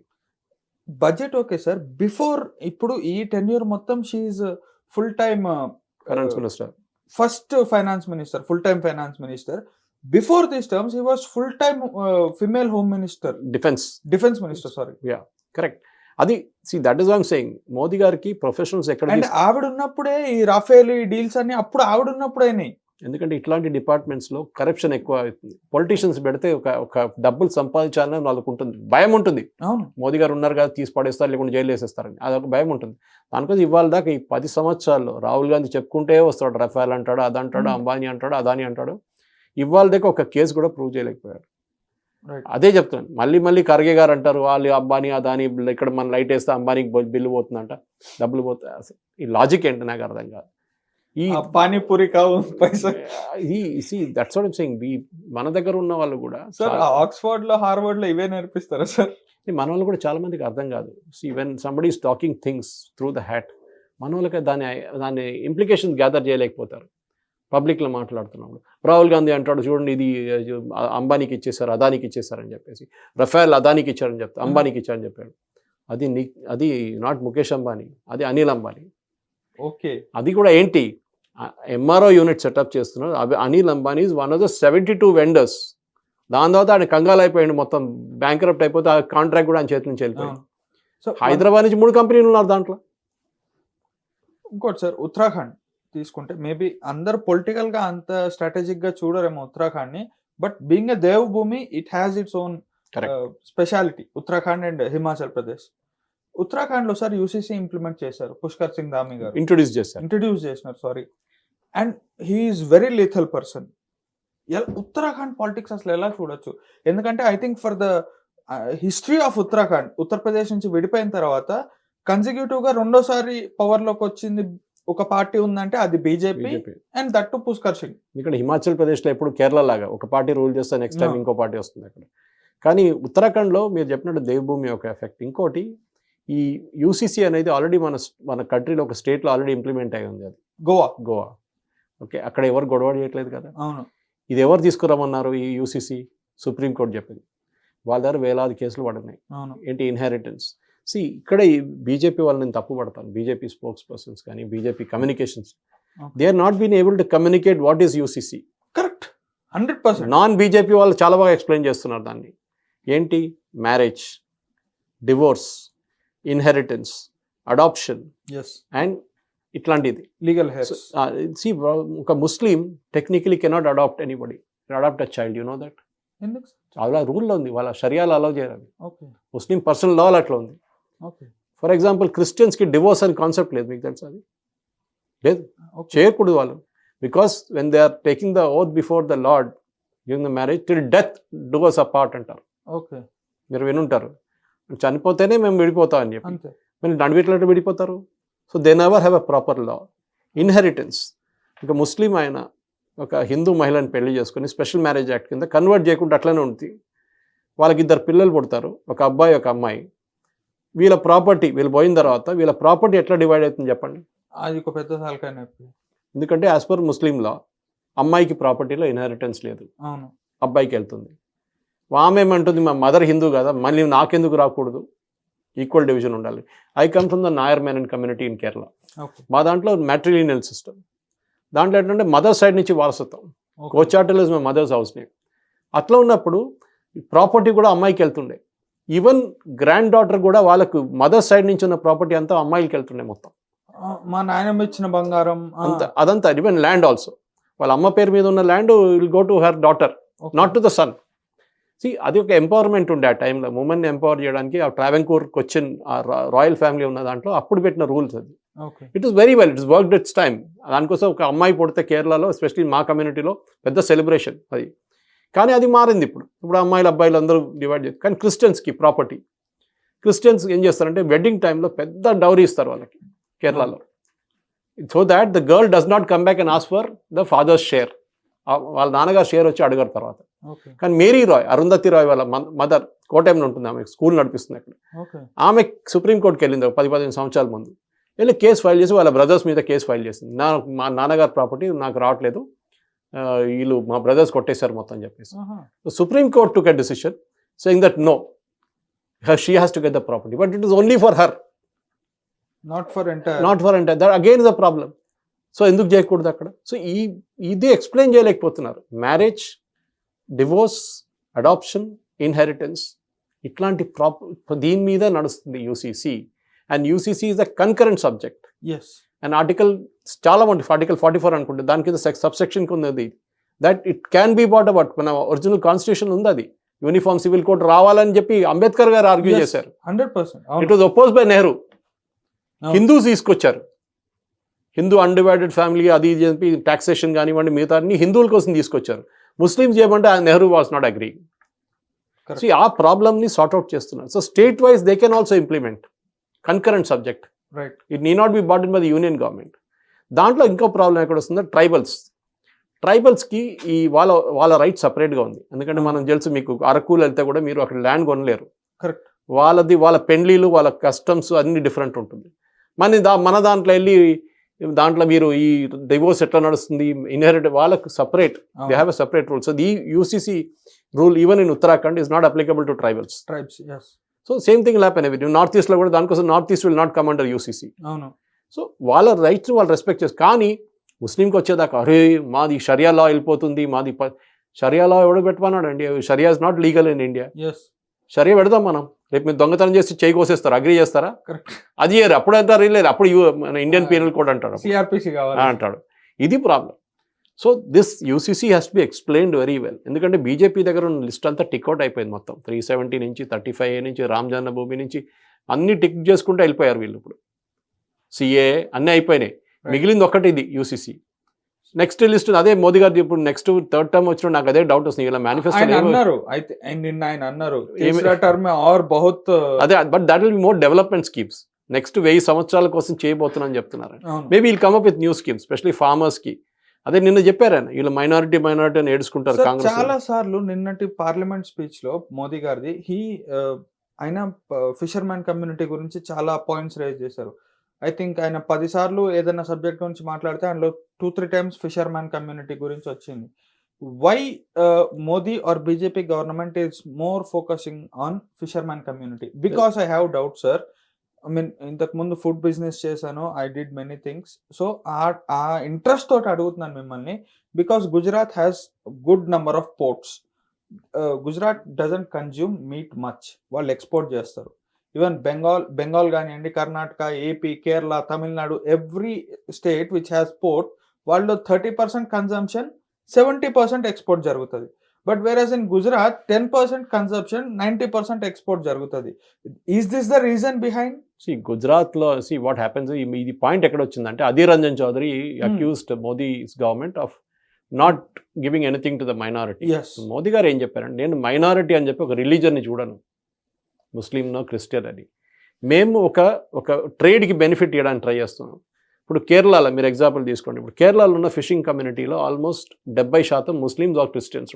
బడ్జెట్ ఓకే సార్, బిఫోర్ ఇప్పుడు ఈ టెన్యూర్ మొత్తం she is full time finance minister, first finance minister, full time finance minister. Before these terms, he was full-time female home minister. Defense minister, sorry. Yeah, correct. అది that is what I'm saying. Modi గారికి ప్రొఫెషనల్స్ ఎక్కడ, అండ్ ఆవిడ ఉన్నప్పుడే ఈ రాఫేల్ డీల్స్ అన్ని అప్పుడు ఆవిడ ఉన్నప్పుడేనే. ఎందుకంటే ఇట్లాంటి డిపార్ట్మెంట్స్లో కరప్షన్ ఎక్కువ అవుతుంది. పొలిటీషియన్స్ పెడితే ఒక డబ్బులు సంపాదించాలని వాళ్ళకు ఉంటుంది, భయం ఉంటుంది. అవును, మోదీ గారు ఉన్నారు కదా, తీసి పడేస్తారు, లేకుంటే జైలు వేసేస్తారని అదొక భయం ఉంటుంది. దానికోసం ఇవాళ దాకా ఈ 10 సంవత్సరాల్లో రాహుల్ గాంధీ చెప్పుకుంటే వస్తాడు, రఫేల్ అంటాడు, అదంటాడు, అంబానీ అంటాడు, అదాని అంటాడు. ఇవాళ దగ్గర ఒక కేసు కూడా ప్రూవ్ చేయలేకపోయాడు. అదే చెప్తాను, మళ్ళీ ఖర్గే గారు అంటారు వాళ్ళు అంబానీ అదాని, ఇక్కడ మన లైట్ వేస్తే అంబానీకి బిల్లు పోతుందంట, డబ్బులు పోతాయి. అసలు ఈ లాజిక్ ఏంటి నాకు అర్థం కాదు. ఈ పానీపూరి కావు పైసా, దట్స్ వాట్ ఐమ్ సేయింగ్. మన దగ్గర ఉన్న వాళ్ళు కూడా సార్ ఆక్స్ఫర్డ్ లో, హార్వర్డ్ లో ఇవే నేర్పిస్తారా సార్? మన వాళ్ళు కూడా చాలా మందికి అర్థం కాదు. When somebody is talking things through the hat, మన వాళ్ళకి దాని ఇంప్లికేషన్ గ్యాదర్ చేయలేకపోతారు. పబ్లిక్లో మాట్లాడుతున్నప్పుడు రాహుల్ గాంధీ అంటాడు, చూడండి ఇది అంబానీకి ఇచ్చేసారు, అదానికి ఇచ్చేసారని చెప్పేసి, రఫేల్ అదానికి ఇచ్చారని చెప్తా, అంబానీకి ఇచ్చారని చెప్పాడు. అది నాట్ ముఖేష్ అంబానీ, అది అనిల్ అంబానీ. ఓకే, అది కూడా ఏంటి, ఎంఆర్ఓ యూనిట్ సెటప్ చేస్తున్నారు. Anil Ambani is one of the 72 vendors దాని తర్వాత ఆయన కంగాలు అయిపోయింది, మొత్తం బ్యాంక్రప్ట్ అయిపోతే ఆ కాంట్రాక్ట్ కూడా ఆయన చేతి నుంచి వెళ్ళిపోయింది. సో హైదరాబాద్ నుంచి 3 కంపెనీలు ఉన్నారు దాంట్లో. ఇంకోటి సార్, ఉత్తరాఖండ్ తీసుకుంటే మేబీ అందరు పొలిటికల్ గా అంత స్ట్రాటజిక్ గా చూడరేమో ఉత్తరాఖండ్ ని, but being a Devbhoomi it has its own speciality. Uttarakhand and Himachal Pradesh. Uttarakhand లో సార్ యూసీసీ ఇంప్లిమెంట్ చేశారు, పుష్కర్ సింగ్ ధామి గారు ఇంట్రొడ్యూస్ చేసినారు. Sorry. And he's very lethal person. Uttarakhand politics అసలు ఎలా చూడొచ్చు? ఎందుకంటే I think for the history of Uttarakhand, Uttar Pradesh నుంచి విడిపోయిన తర్వాత కన్సిక్యూటివ్ గా రెండోసారి పవర్ లోకి వచ్చింది ఒక పార్టీ ఉందంటే అది BJP, and that to Pushkar Singh. ఇక్కడ హిమాచల్ ప్రదేశ్ లో ఎప్పుడు కేరళ లాగా ఒక పార్టీ రూల్ చేస్తే నెక్స్ట్ టైం ఇంకో పార్టీ వస్తుంది అక్కడ. కానీ ఉత్తరాఖండ్ లో మీరు చెప్పినట్టు దేవభూమి ఒక ఎఫెక్ట్. ఇంకోటి ఈ యూసీసీ అనేది ఆల్రెడీ మన కంట్రీలో ఒక స్టేట్ లో ఆల్రెడీ ఇంప్లిమెంట్ అయి ఉంది, అది గోవా. ఓకే, అక్కడ ఎవరు గొడవ చేయట్లేదు కదా. అవును. ఇది ఎవరు తీసుకురమ్మన్నారు ఈ యూసీసీ? సుప్రీంకోర్టు చెప్పింది. వాళ్ళ దగ్గర వేలాది కేసులు పడున్నాయి. ఏంటి? ఇన్హెరిటెన్స్. ఇక్కడ బీజేపీ వాళ్ళని నేను తప్పు పడతాను, బీజేపీ స్పోక్స్ పర్సన్స్ కానీ BJP communications, they are not been able to communicate what is UCC. Correct, 100%. Non BJP వాళ్ళు చాలా బాగా ఎక్స్ప్లెయిన్ చేస్తున్నారు దాన్ని. ఏంటి? Marriage, divorce, inheritance, adoption and ఇట్లాంటిది లీగల్ హెయిర్స్. ఒక Muslim technically cannot adopt anybody, adopt a child, you know that. అలా రూల్లో ఉంది, వాళ్ళ షరియాలో అలౌ చేయాలి. ముస్లిం పర్సనల్ లా అట్లా ఉంది. ఫర్ ఎగ్జాంపుల్ క్రిస్టియన్స్కి డివోర్స్ అని కాన్సెప్ట్ లేదు, మీకు తెలుసు? అది లేదు, చేయకూడదు వాళ్ళు. Because when they are taking the oath before the lord during the marriage, till death do us apart అంటారు. మీరు వినుంటారు, చనిపోతేనే మేము విడిపోతాం అని చెప్పి. మీరు నడివిట్లంటే విడిపోతారు. So they never have a proper law. Inheritance, ఇంకా ముస్లిం ఆయన ఒక హిందూ మహిళని పెళ్లి చేసుకుని స్పెషల్ మ్యారేజ్ యాక్ట్ కింద కన్వర్ట్ చేయకుండా అట్లనే ఉంటుంది. వాళ్ళకి 2 పిల్లలు పుడతారు, ఒక అబ్బాయి ఒక అమ్మాయి. వీళ్ళ ప్రాపర్టీ వీళ్ళు పోయిన తర్వాత వీళ్ళ ప్రాపర్టీ ఎట్లా డివైడ్ అవుతుంది చెప్పండి? అది ఒక పెద్ద సాల్కాయ. ఎందుకంటే యాజ్ పర్ ముస్లిం లా అమ్మాయికి ప్రాపర్టీలో ఇన్హెరిటెన్స్ లేదు, అబ్బాయికి వెళ్తుంది. ఆమె ఏమంటుంది, మా మదర్ హిందూ కదా, మళ్ళీ నాకెందుకు రాకూడదు, ఈక్వల్ డివిజన్ ఉండాలి. I come from the Nair Menon community in Kerala. మా దాంట్లో మ్యాట్రిలీనియల్ సిస్టమ్. దాంట్లో ఏంటంటే మదర్ సైడ్ నుంచి వారసత్వం, కోచాటల్ is my mother's house name. అట్లా ఉన్నప్పుడు ప్రాపర్టీ కూడా అమ్మాయికి వెళ్తుండే. ఈవెన్ గ్రాండ్ డాటర్ కూడా వాళ్ళకు మదర్ సైడ్ నుంచి ఉన్న ప్రాపర్టీ అంతా అమ్మాయిలకి వెళ్తుండే మొత్తం. మా నాయనమ్మ ఇచ్చిన బంగారం అదంతా, ఈవెన్ ల్యాండ్ ఆల్సో. వాళ్ళ అమ్మ పేరు మీద ఉన్న land will go to her daughter, not to the son. అది ఒక ఎంపవర్మెంట్ ఉండే ఆ టైంలో, ఉమెన్ ఎంపవర్ చేయడానికి. ఆ ట్రావెంకూర్ కొచ్చిన్ రాయల్ ఫ్యామిలీ ఉన్న దాంట్లో అప్పుడు పెట్టిన రూల్స్ అది. It is very well, it is worked it's time. దానికోసం ఒక అమ్మాయి పుడితే కేరళలో, ఎస్పెషలీ మా కమ్యూనిటీలో పెద్ద సెలబ్రేషన్ అది. కానీ అది మారింది ఇప్పుడు. అమ్మాయిలు అబ్బాయిలు అందరూ డివైడ్ చేస్తారు. కానీ క్రిస్టియన్స్కి ప్రాపర్టీ, క్రిస్టియన్స్ ఏం చేస్తారంటే వెడ్డింగ్ టైంలో పెద్ద డౌరీ ఇస్తారు వాళ్ళకి కేరళలో, so that the girl does not come back and ask for the father's share. వాళ్ళ నాన్నగారు షేర్ వచ్చి అడగారు తర్వాత. కానీ మేరీ రాయ్, అరుంధతి రాయ్ వాళ్ళ మదర్ కోటయంలో ఉంటుంది, ఆమె స్కూల్ నడిపిస్తుంది అక్కడ. ఆమె సుప్రీంకోర్టుకి వెళ్ళింది 10-15 సంవత్సరాల ముందు. వెళ్ళి కేసు ఫైల్ చేసి వాళ్ళ బ్రదర్స్ మీద కేసు ఫైల్ చేసింది. మా నాన్నగారు ప్రాపర్టీ నాకు రావట్లేదు, వీళ్ళు మా బ్రదర్స్ కొట్టేశారు మొత్తం అని చెప్పేసి. Supreme court took a decision saying that no, she has to get the property, but it is only for her, not for entire. That again is the problem. So ఎందుకు చేయకూడదు అక్కడ? సో ఇది ఎక్స్ప్లెయిన్ చేయలేకపోతున్నారు. మ్యారేజ్, డివోర్స్, అడాప్షన్, ఇన్హెరిటెన్స్, ఇట్లాంటి దీని మీద నడుస్తుంది UCC. And UCC is a concurrent subject. And article చాలా మంది, ఆర్టికల్ 44 అనుకుంటే దాని కింద సబ్సెక్షన్కి ఉన్నది that it can be bought about. మన ఒరిజినల్ కాన్స్టిట్యూషన్ ఉంది అది, యూనిఫామ్ సివిల్ కోడ్ రావాలని చెప్పి అంబేద్కర్ గారు ఆర్గ్యూ చేశారు. 100%. It was oppose by Nehru. Hindus తీసుకొచ్చారు, హిందూ అన్డివైడెడ్ ఫ్యామిలీ అది ఇది చెప్పి టాక్సేషన్ కానివ్వండి మిగతా అన్ని హిందువుల కోసం తీసుకొచ్చారు. ముస్లిమ్స్ చేయమంటే Nehru was not agree. So ఆ ప్రాబ్లమ్ని సార్ట్అవుట్ చేస్తున్నారు. So state wise they can also implement concurrent subject. It need not be bought in by the union government. దాంట్లో ఇంకో ప్రాబ్లం ఎక్కడ వస్తుందో ట్రైబల్స్కి ఈ వాళ్ళ రైట్ సపరేట్గా ఉంది. ఎందుకంటే మనం తెలుసు, మీకు అరకులు వెళ్తే కూడా మీరు అక్కడ ల్యాండ్ కొనలేరు. కరెక్ట్. వాళ్ళ పెండ్లీలు, వాళ్ళ కస్టమ్స్ అన్ని డిఫరెంట్ ఉంటుంది. మన దాంట్లో వెళ్ళి దాంట్లో మీరు ఈ డివోర్స్ ఎట్లా నడుస్తుంది, ఇన్హెరిట్, వాళ్ళకు separate, they have a separate rule. So the UCC rule even in Uttarakhand is not applicable to tribals. So same thing happen every north ఈస్ట్లో కూడా. దానికోసం north east will not come under UCC. So వాళ్ళ రైట్స్ వాళ్ళు రెస్పెక్ట్ చేస్తారు. కానీ ముస్లింకి వచ్చేదాకా అరే మాది షరియా లా వెళ్ళిపోతుంది, మాది షరియాలో ఎవడు పెట్టమన్నాడు అండి, Sharia is not legal in India. Yes Sharia పెడదాం మనం, రేపు మీరు దొంగతనం చేసి చేయి కోసేస్తారు, అగ్రీ చేస్తారా? కరెక్ట్. అది చేయరు, అప్పుడు అంటారు లేదు, అప్పుడు మన ఇండియన్ పీనల్ కోడ్ అంటాడు, సిఆర్పిసి కావాలి అంటాడు. ఇది problem. So this UCC has to be explained very well. ఎందుకంటే బీజేపీ దగ్గర ఉన్న లిస్ట్ అంతా టిక్అవుట్ అయిపోయింది మొత్తం. 370 నుంచి 35A నుంచి రామ్ జన్మభూమి నుంచి అన్ని టిక్ చేసుకుంటూ వెళ్ళిపోయారు వీళ్ళు. ఇప్పుడు సిఏ అన్నీ అయిపోయినాయి, మిగిలింది ఒక్కటి ఇది యూసీసీ. నెక్స్ట్ లిస్ట్ అదే మోదీ గారు ఇప్పుడు నెక్స్ట్ థర్డ్ టర్మ్ వచ్చిన నాకు అదే డౌట్ వస్తుంది, ఇలా మేనిఫెస్టో అన్నారు. అయితే నిన్న ఆయన అన్నారు అదే, but that will be more development schemes. Next 1000 సంవత్సరాల కోసం చేయబోతున్నాను చెప్తున్నారు. Maybe will come up with new schemes specially farmers కి. అదే నిన్న చెప్పారు ఆయన, వీళ్ళు మైనారిటీ అని ఏడుచుకుంటారు కాంగ్రెస్. చాలా సార్లు నిన్నటి పార్లమెంట్ స్పీచ్ లో మోదీ గారిది ఆయన ఫిషర్మెన్ కమ్యూనిటీ గురించి చాలా పాయింట్స్ రైజ్ చేశారు. ఐ థింక్ ఆయన 10 సార్లు ఏదైనా సబ్జెక్ట్ గురించి మాట్లాడితే అందులో 2-3 టైమ్స్ ఫిషర్మెన్ కమ్యూనిటీ గురించి వచ్చింది. Why Modi or BJP government is more focusing on fishermen community? Because I have doubt sir. I mean ఇంతకు ముందు ఫుడ్ బిజినెస్ చేశాను, I did many things. So ఆ ఇంట్రెస్ట్ తోటి అడుగుతున్నాను మిమ్మల్ని. Because Gujarat has good number of ports. Gujarat doesn't consume meat much, వాళ్ళు ఎక్స్పోర్ట్ చేస్తారు. ఈవెన్ బెంగాల్ కానివ్వండి, Karnataka, AP, Kerala, Tamil Nadu, every state which has port, వాళ్ళు 30% కన్జంప్షన్, 70% ఎక్స్పోర్ట్ జరుగుతుంది. But whereas in Gujarat 10% consumption, 90% export జరుగుతుంది. Is this the reason behind? గుజరాత్లో వాట్ హ్యాపెన్స్, ఇది పాయింట్ ఎక్కడ వచ్చిందంటే Adhir Ranjan Chowdhury accused Modi's government of not giving anything to the minority. Modi గారు ఏం చెప్పారంటే, నేను మైనారిటీ అని చెప్పి ఒక రిలీజన్ని చూడను, ముస్లింనో క్రిస్టియన్ అని. మేము ఒక ట్రేడ్కి బెనిఫిట్ ఇవ్వడానికి ట్రై చేస్తున్నాం. ఇప్పుడు కేరళలో మీరు ఎగ్జాంపుల్ తీసుకోండి, ఇప్పుడు కేరళలో ఉన్న ఫిషింగ్ కమ్యూనిటీలో almost 70% Muslims are Christians.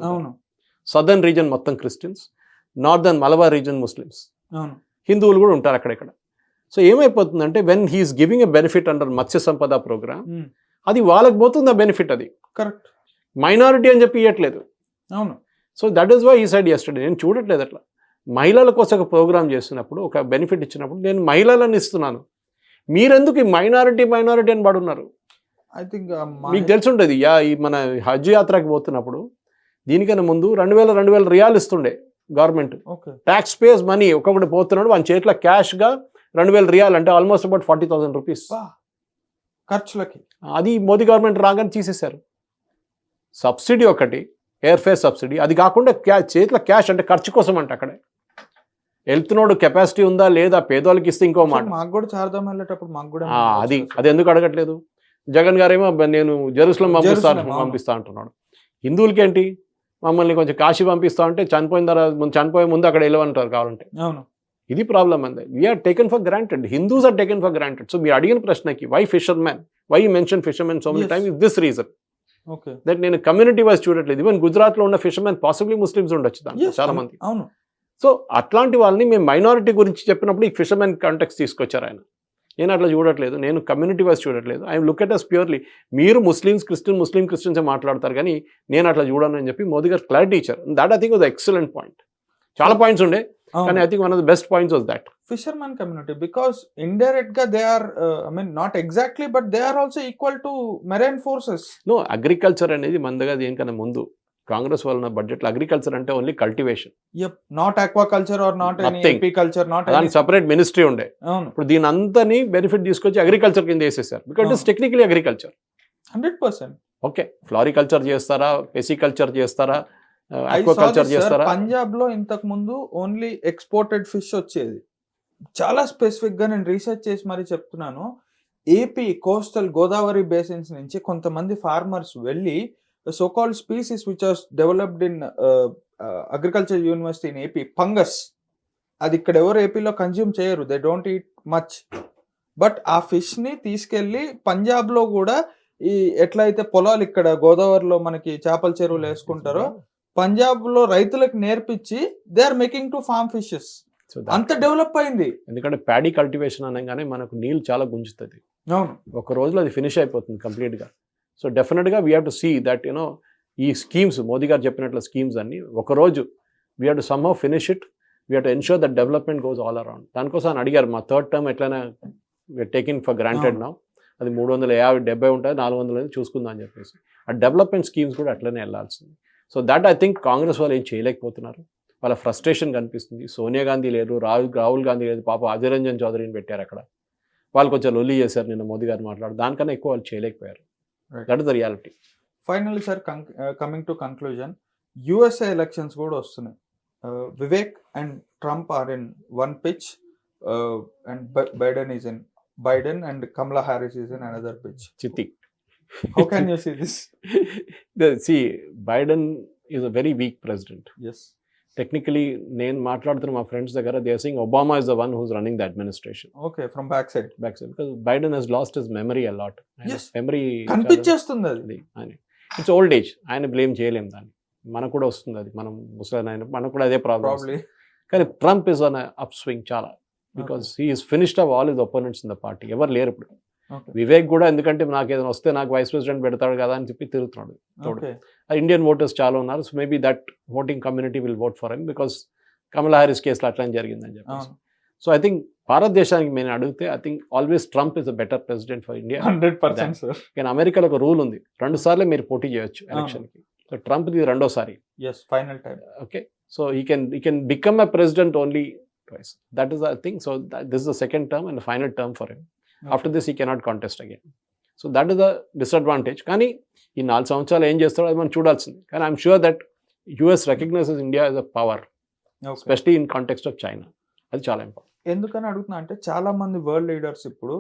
Southern region మొత్తం Christians, northern Malabar region Muslims, హిందువులు కూడా ఉంటారు అక్కడెక్కడ. సో ఏమైపోతుందంటే when he is giving a benefit under Matsya Sampada programme, అది వాళ్ళకి పోతుంది ఆ బెనిఫిట్, అది కరెక్ట్. మైనారిటీ అని చెప్పి ఇవ్వట్లేదు. అవును. సో దట్ ఈస్ వై ఈ సైడ్ యెస్టర్డే నేను చూడట్లేదు అట్లా. మహిళల కోసం ఒక ప్రోగ్రామ్ చేస్తున్నప్పుడు, ఒక బెనిఫిట్ ఇచ్చినప్పుడు నేను మహిళలను ఇస్తున్నాను, మీరెందుకు ఈ మైనారిటీ అని పడున్నారు? ఐ థింక్ మీకు తెలిసి ఉంటుంది, ఈ మన హజ్ యాత్రకి పోతున్నప్పుడు దీనికన్నా ముందు 2000 రియాల్ ఇస్తుండే గవర్నమెంట్. ట్యాక్స్ పేస్ మనీ ఒక్కొక్కటి పోతున్నాడు, వాళ్ళ చేతిలో క్యాష్గా 2000 రియాల్ అంటే ఆల్మోస్ట్ అబౌట్ 40,000 రూపీస్ ఖర్చులకి. అది మోదీ గవర్నమెంట్ రాగానే తీసేశారు. సబ్సిడీ ఒకటి, ఎయిర్ ఫేర్ సబ్సిడీ, అది కాకుండా చేతిలో క్యాష్ అంటే ఖర్చు కోసం అంటే అక్కడే వెళ్తున్నాడు, కెపాసిటీ ఉందా లేదా, పేదోళ్ళకి ఇస్తే ఇంకో మాట. మాకు కూడా చార్ధామ్ వెళ్ళేటప్పుడు మాకు కూడా అది ఎందుకు అడగట్లేదు? జగన్ గారేమో నేను జెరూసలం పంపిస్తా అంటున్నాడు. హిందువులకి ఏంటి, మమ్మల్ని కొంచెం కాశీ పంపిస్తా అంటే చనిపోయే ముందు అక్కడ వెళ్ళమంటారు కావాలంటే. అవును, ఇది ప్రాబ్లం అండి. We're taken for granted, Hindus are taken for granted. So మీరు అడిగిన ప్రశ్నకి why fishermen, why you mention fishermen so many times, is this reason that నేను కమ్యూనిటీ వైజ్ చూడట్లేదు. ఈవెన్ గుజరాత్లో ఉన్న ఫిషర్మెన్ పాసిబ్లీ ముస్లిమ్స్ ఉండొచ్చు దాంట్లో చాలా మంది. అవును. సో అట్లాంటి వాళ్ళని మేము మైనారిటీ గురించి చెప్పినప్పుడు ఈ ఫిషర్మెన్ కాంటెక్స్ట్ తీసుకొచ్చారు ఆయన. నేను అట్లా చూడట్లేదు, నేను కమ్యూనిటీ వైజ్ చూడట్లేదు. I look at us purely, మీరు ముస్లిమ్స్ క్రిస్టియన్సే మాట్లాడతారు కానీ నేను అట్లా చూడను అని చెప్పి మోదీ గారు క్లారిటీ ఇచ్చారు. That I think was excellent point. చాలా పాయింట్స్ ఉండే కానీ I think one of the best points was that fishermen community, because indirect గా they are, I mean not exactly but they are also equal to marine forces. No, agriculture అనేది మందగా దేనికన్నా ముందు కాంగ్రెస్ వాళ్ళ బడ్జెట్ లో అగ్రికల్చర్ అంటే only cultivation, not aquaculture or not apiculture, not దానికి సెపరేట్ మినిస్ట్రీ ఉండే. ఇప్పుడు దీని అంతని బెనిఫిట్ తీసుకొచ్చి అగ్రికల్చర్ కింద వేసేసారు. Because it's technically agriculture 100%. Okay, floriculture చేస్తారా, పెసికల్చర్ చేస్తారా, ఆక్వాకల్చర్ చేస్తారా? పంజాబ్ లో ఇంతకు ముందు ఓన్లీ ఎక్స్పోర్టెడ్ ఫిష్ వచ్చేది. చాలా స్పెసిఫిక్ గా నేను రీసెర్చ్ చేసి మరీ చెప్తున్నాను. ఏపీ కోస్టల్ గోదావరి బేసిన్స్ నుంచి కొంతమంది ఫార్మర్స్ వెళ్ళి so-called species which was developed in agriculture university in AP, fungus, అది ఇక్కడ ఎవరు ఏపీలో కన్జ్యూమ్ చేయరు, they don't eat much. But ఆ ఫిష్ ని తీసుకెళ్లి పంజాబ్ లో కూడా ఈ ఎట్లయితే పొలాలు ఇక్కడ గోదావరిలో మనకి చేపల చెరువులు వేసుకుంటారో పంజాబ్ లో రైతులకు నేర్పించి they are making to farm fishes. అంత డెవలప్ అయింది. ఎందుకంటే ప్యాడీ కల్టివేషన్ అనగానే మనకు నీళ్ళు చాలా గుంజుతుంది. అవును, ఒక రోజులో అది ఫినిష్ అయిపోతుంది కంప్లీట్ గా. సో డెఫినెట్గా we have to see that you know ఈ స్కీమ్స్ మోదీ గారు చెప్పినట్లు స్కీమ్స్ అన్ని ఒకరోజు we have to somehow finish it, we have to ensure that development goes all around. దానికోసం అని అడిగారు, మా థర్డ్ టర్మ్ ఎట్లయినా we're taking for granted now, అది 350-70 ఉంటుంది, 400 చూసుకుందాం అని చెప్పేసి. ఆ డెవలప్మెంట్ స్కీమ్స్ కూడా అట్లనే వెళ్ళాల్సింది. So that I think Congress వాళ్ళు ఏం చేయలేకపోతున్నారు. వాళ్ళ ఫ్రస్ట్రేషన్ కనిపిస్తుంది. సోనియా గాంధీ లేరు, రాహుల్ గాంధీ లేదు, పాప అధీర్ రంజన్ చౌదరిని పెట్టారు అక్కడ. వాళ్ళు కొంచెం లొల్లి చేశారు నిన్న మోదీ గారు మాట్లాడు, దానికన్నా ఎక్కువ వాళ్ళు చేయలేకపోయారు. That is the reality. Finally sir, coming to conclusion, USA elections కూడా వస్తున్నాయి. Vivek and Trump are in one pitch, and Biden and Kamala Harris is in another pitch. చిత్తి. How can you see this? See, Biden is a very weak president. Yes. Technically, నేను మాట్లాడుతున్న మా ఫ్రెండ్స్ దగ్గర they are saying Obama is the one who's running the administration. Okay, from backside. Because Biden has lost his memory a lot. Yes. Memory కనిపించేస్తుంది అది. It's old age. ఆయన బ్లేమ్ చేయలేం దాన్ని. మనకు కూడా వస్తుంది అది. మనం ముసలి ఆయన, మనకు కూడా అదే ప్రాబ్లం. కానీ Trump is on up swing చాలా, because he is finished off all his opponents in the party. ఎవరు లేరు ఇప్పుడు. వివేక్ కూడా ఎందుకంటే నాకు ఏదైనా వస్తే నాకు వైస్ ప్రెసిడెంట్ పెడతాడు కదా అని చెప్పి తిరుగుతున్నాడు. ఇండియన్ ఓటర్స్ చాలా ఉన్నారు. So maybe that voting community will vote for him, because Kamala Harris కేసులో అట్లా జరిగిందని చెప్పి. సో ఐ థింక్ భారతదేశానికి నేను అడిగితే I think always Trump is a better president for India. 100%. కానీ అమెరికాలో ఒక రూల్ ఉంది, 2 సార్లు మీరు పోటీ చేయొచ్చు ఎలక్షన్కి. సో ట్రంప్ ఇది 2వ సారి. Final time. Okay, so he can become a president only twice. That is the thing. So this is the second term and the final term for him. After this he cannot contest again. So that is the disadvantage. కానీ ఈ 4 సంవత్సరాలు ఏం చేస్తాడో అది మనం చూడాల్సింది. కానీ I'm sure that US recognizes India as a power, especially in context of China. అది చాలా ఇంపార్టెంట్. ఎందుకని అడుగుతున్నా అంటే చాలా మంది వరల్డ్ లీడర్స్ ఇప్పుడు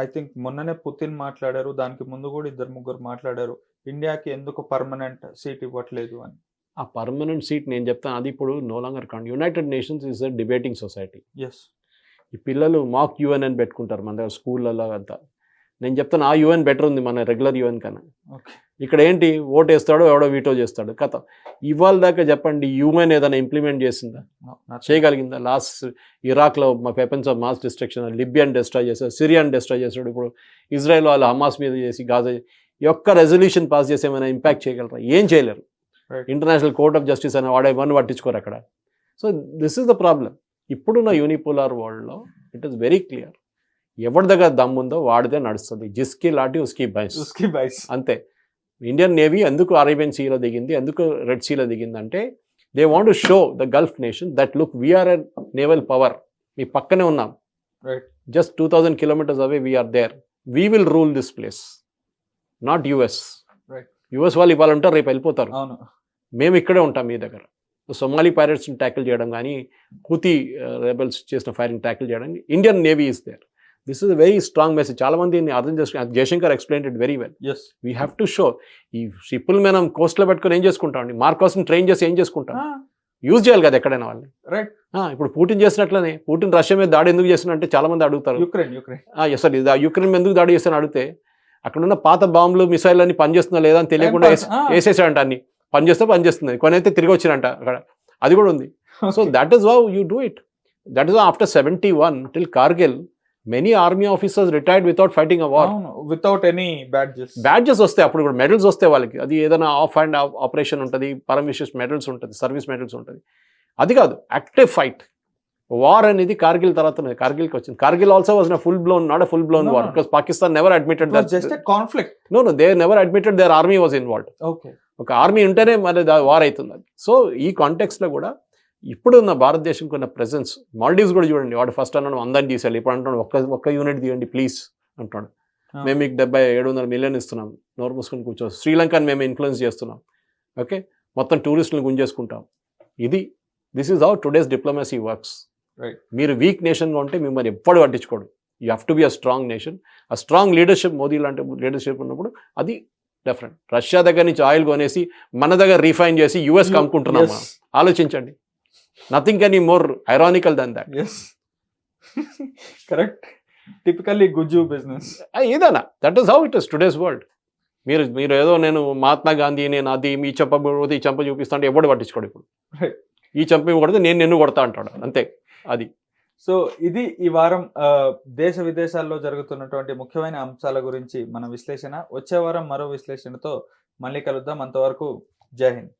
ఐ థింక్ మొన్ననే పుతిన్ మాట్లాడారు, దానికి ముందు కూడా 2-3 మాట్లాడారు, ఇండియాకి ఎందుకు పర్మనెంట్ సీట్ ఇవ్వట్లేదు అని. ఆ పర్మనెంట్ సీట్ నేను చెప్తాను, అది ఇప్పుడు no longer can't. United Nations is a debating society. ఈ పిల్లలు మాక్ యుఎన్ అని పెట్టుకుంటారు మన దగ్గర స్కూళ్ళలో అంతా. నేను చెప్తాను ఆ యుఎన్ బెటర్ ఉంది మన రెగ్యులర్ యుఎన్ కన్నా. ఇక్కడ ఏంటి, ఓటు వేస్తాడో ఎవడో వీటో చేస్తాడు కథ. ఇవాళ దాకా చెప్పండి యుఎన్ ఏదైనా ఇంప్లిమెంట్ చేసిందా, చేయగలిగిందా? లాస్ట్ ఇరాక్లో వెపన్స్ ఆఫ్ మాస్ డిస్ట్రక్షన్, లిబియన్ డిస్ట్రాయ్ చేశాడు, సిరియాన్ డిస్ట్రాయ్ చేశాడు. ఇప్పుడు ఇజ్రాయెల్ వాళ్ళు హమాస్ మీద చేసి గాజా యొక్క రెజల్యూషన్ పాస్ చేసి ఏమైనా ఇంపాక్ట్ చేయగలరా? ఏం చేయలేరు. ఇంటర్నేషనల్ కోర్ట్ ఆఫ్ జస్టిస్ అని వాడేమని పట్టించుకోరు అక్కడ. So this is the problem. ఇప్పుడున్న యూనిపోలార్ వరల్డ్లో ఇట్ ఈస్ వెరీ క్లియర్, ఎవరి దగ్గర దమ్ముందో వాడిదే నడుస్తుంది. జిస్కి లాటి ఉస్కి బైస్ అంతే. ఇండియన్ నేవీ ఎందుకు అరేబియన్ సీలో దిగింది, ఎందుకు రెడ్ సీలో దిగింది అంటే they want to show the Gulf nation that look we are a naval power. మీ పక్కనే ఉన్నాం, just 2000 kilometers away we are there. We will rule this place, not US. US వాళ్ళు ఇవాళ ఉంటారు, రేపు వెళ్ళిపోతారు. మేము ఇక్కడే ఉంటాం మీ దగ్గర. సొమాలి పైరట్స్ని ట్యాకిల్ చేయడం కానీ, హూతీ రెబెల్స్ చేసిన ఫైరింగ్ ట్యాకిల్ చేయడానికి Indian navy is there. This is a very strong message. చాలా మంది అర్థం చేసుకుని, Jaishankar explain it very well. We have to show. ఈ షిప్పులు మనం కోస్ట్లో పెట్టుకుని ఏం చేసుకుంటాం, మార్కోస్ని ట్రైన్ చేసి ఏం చేసుకుంటాం, యూజ్ చేయాలి కదా ఎక్కడైనా వాళ్ళని. ఇప్పుడు పుటిన్ చేసినట్లనే, పుటిన్ రష్యా మీద దాడి ఎందుకు చేస్తున్నట్టే చాలా మంది అడుగుతారు. సార్ యుక్రెయిన్ ఎందుకు దాడి చేస్తాను అడిగితే, అక్కడున్న పాత బాంబులు మిసైల్ అని పనిచేస్తుందా లేదా అని తెలియకుండా వేసేసాడంట. అన్ని పనిచేస్తుంది, కొనైతే తిరిగి వచ్చినంట అక్కడ. అది కూడా ఉంది. So that is how you do it. That is after 71 till Kargil many army officers retired without fighting a war, without any badges వస్తాయి. అప్పుడు కూడా మెడల్స్ వస్తాయి వాళ్ళకి. అది ఏదైనా ఆఫ్ అండ్ ఆపరేషన్ ఉంటుంది, పరమ్ విశేష్ మెడల్స్ ఉంటుంది, సర్వీస్ మెడల్స్ ఉంటుంది. అది కాదు యాక్టివ్ ఫైట్. వార్ అనేది కార్గిల్ తర్వాత కార్గిల్కి వచ్చింది. Kargil also was full blown, not a full blown war, because Pakistan never admitted that. Just a conflict. No they never admitted their army was involved. ఒక ఆర్మీ ఉంటేనే మరి వార్ అవుతుంది. సో ఈ కాంటెక్స్లో కూడా ఇప్పుడు ఉన్న భారతదేశంకి ఉన్న ప్రెసెన్స్, మాల్డీవ్స్ కూడా చూడండి, వాడు ఫస్ట్ అన్నాడు అందరిని తీసేయాలి, ఇప్పుడు అంటున్నాడు ఒక్క యూనిట్ తీయండి ప్లీజ్ అంటున్నాడు. మేము మీకు 700 మిలియన్ ఇస్తున్నాం, నోరు మూసుకొని కూర్చో. శ్రీలంకని మేము ఇన్ఫ్లుయెన్స్ చేస్తున్నాం, ఓకే, మొత్తం టూరిస్టులను గుంజేసుకుంటాం. This is how today's diplomacy works. మీరు వీక్ నేషన్గా ఉంటే మిమ్మల్ని ఎప్పుడు పట్టించుకోడు. You have to be a strong nation. A strong leadership, Modi లాంటి లీడర్షిప్ ఉన్నప్పుడు అది డిఫరెంట్. రష్యా దగ్గర నుంచి ఆయిల్ కొనేసి మన దగ్గర రీఫైన్ చేసి యూఎస్కి అమ్ముకుంటున్నాం. ఆలోచించండి. Nothing can be more ironical then that. Correct. Typically Gujju business ఏదైనా. That is how it is today's world. మీరు ఏదో నేను మహాత్మా గాంధీ, నేను అది మీ ఈ చెంప చూపిస్తా అంటే ఎవడు పట్టించుకోడు. ఇప్పుడు ఈ చెంప కొడితే నేను నిన్ను కొడతా అంటాడు, అంతే. అది. సో ఇది ఈ వారం దేశ విదేశాల్లో జరుగుతున్నటువంటి ముఖ్యమైన అంశాల గురించి మన విశ్లేషణ. వచ్చే వారం మరో విశ్లేషణతో మళ్ళీ కలుద్దాం. అంతవరకు జై హింద్.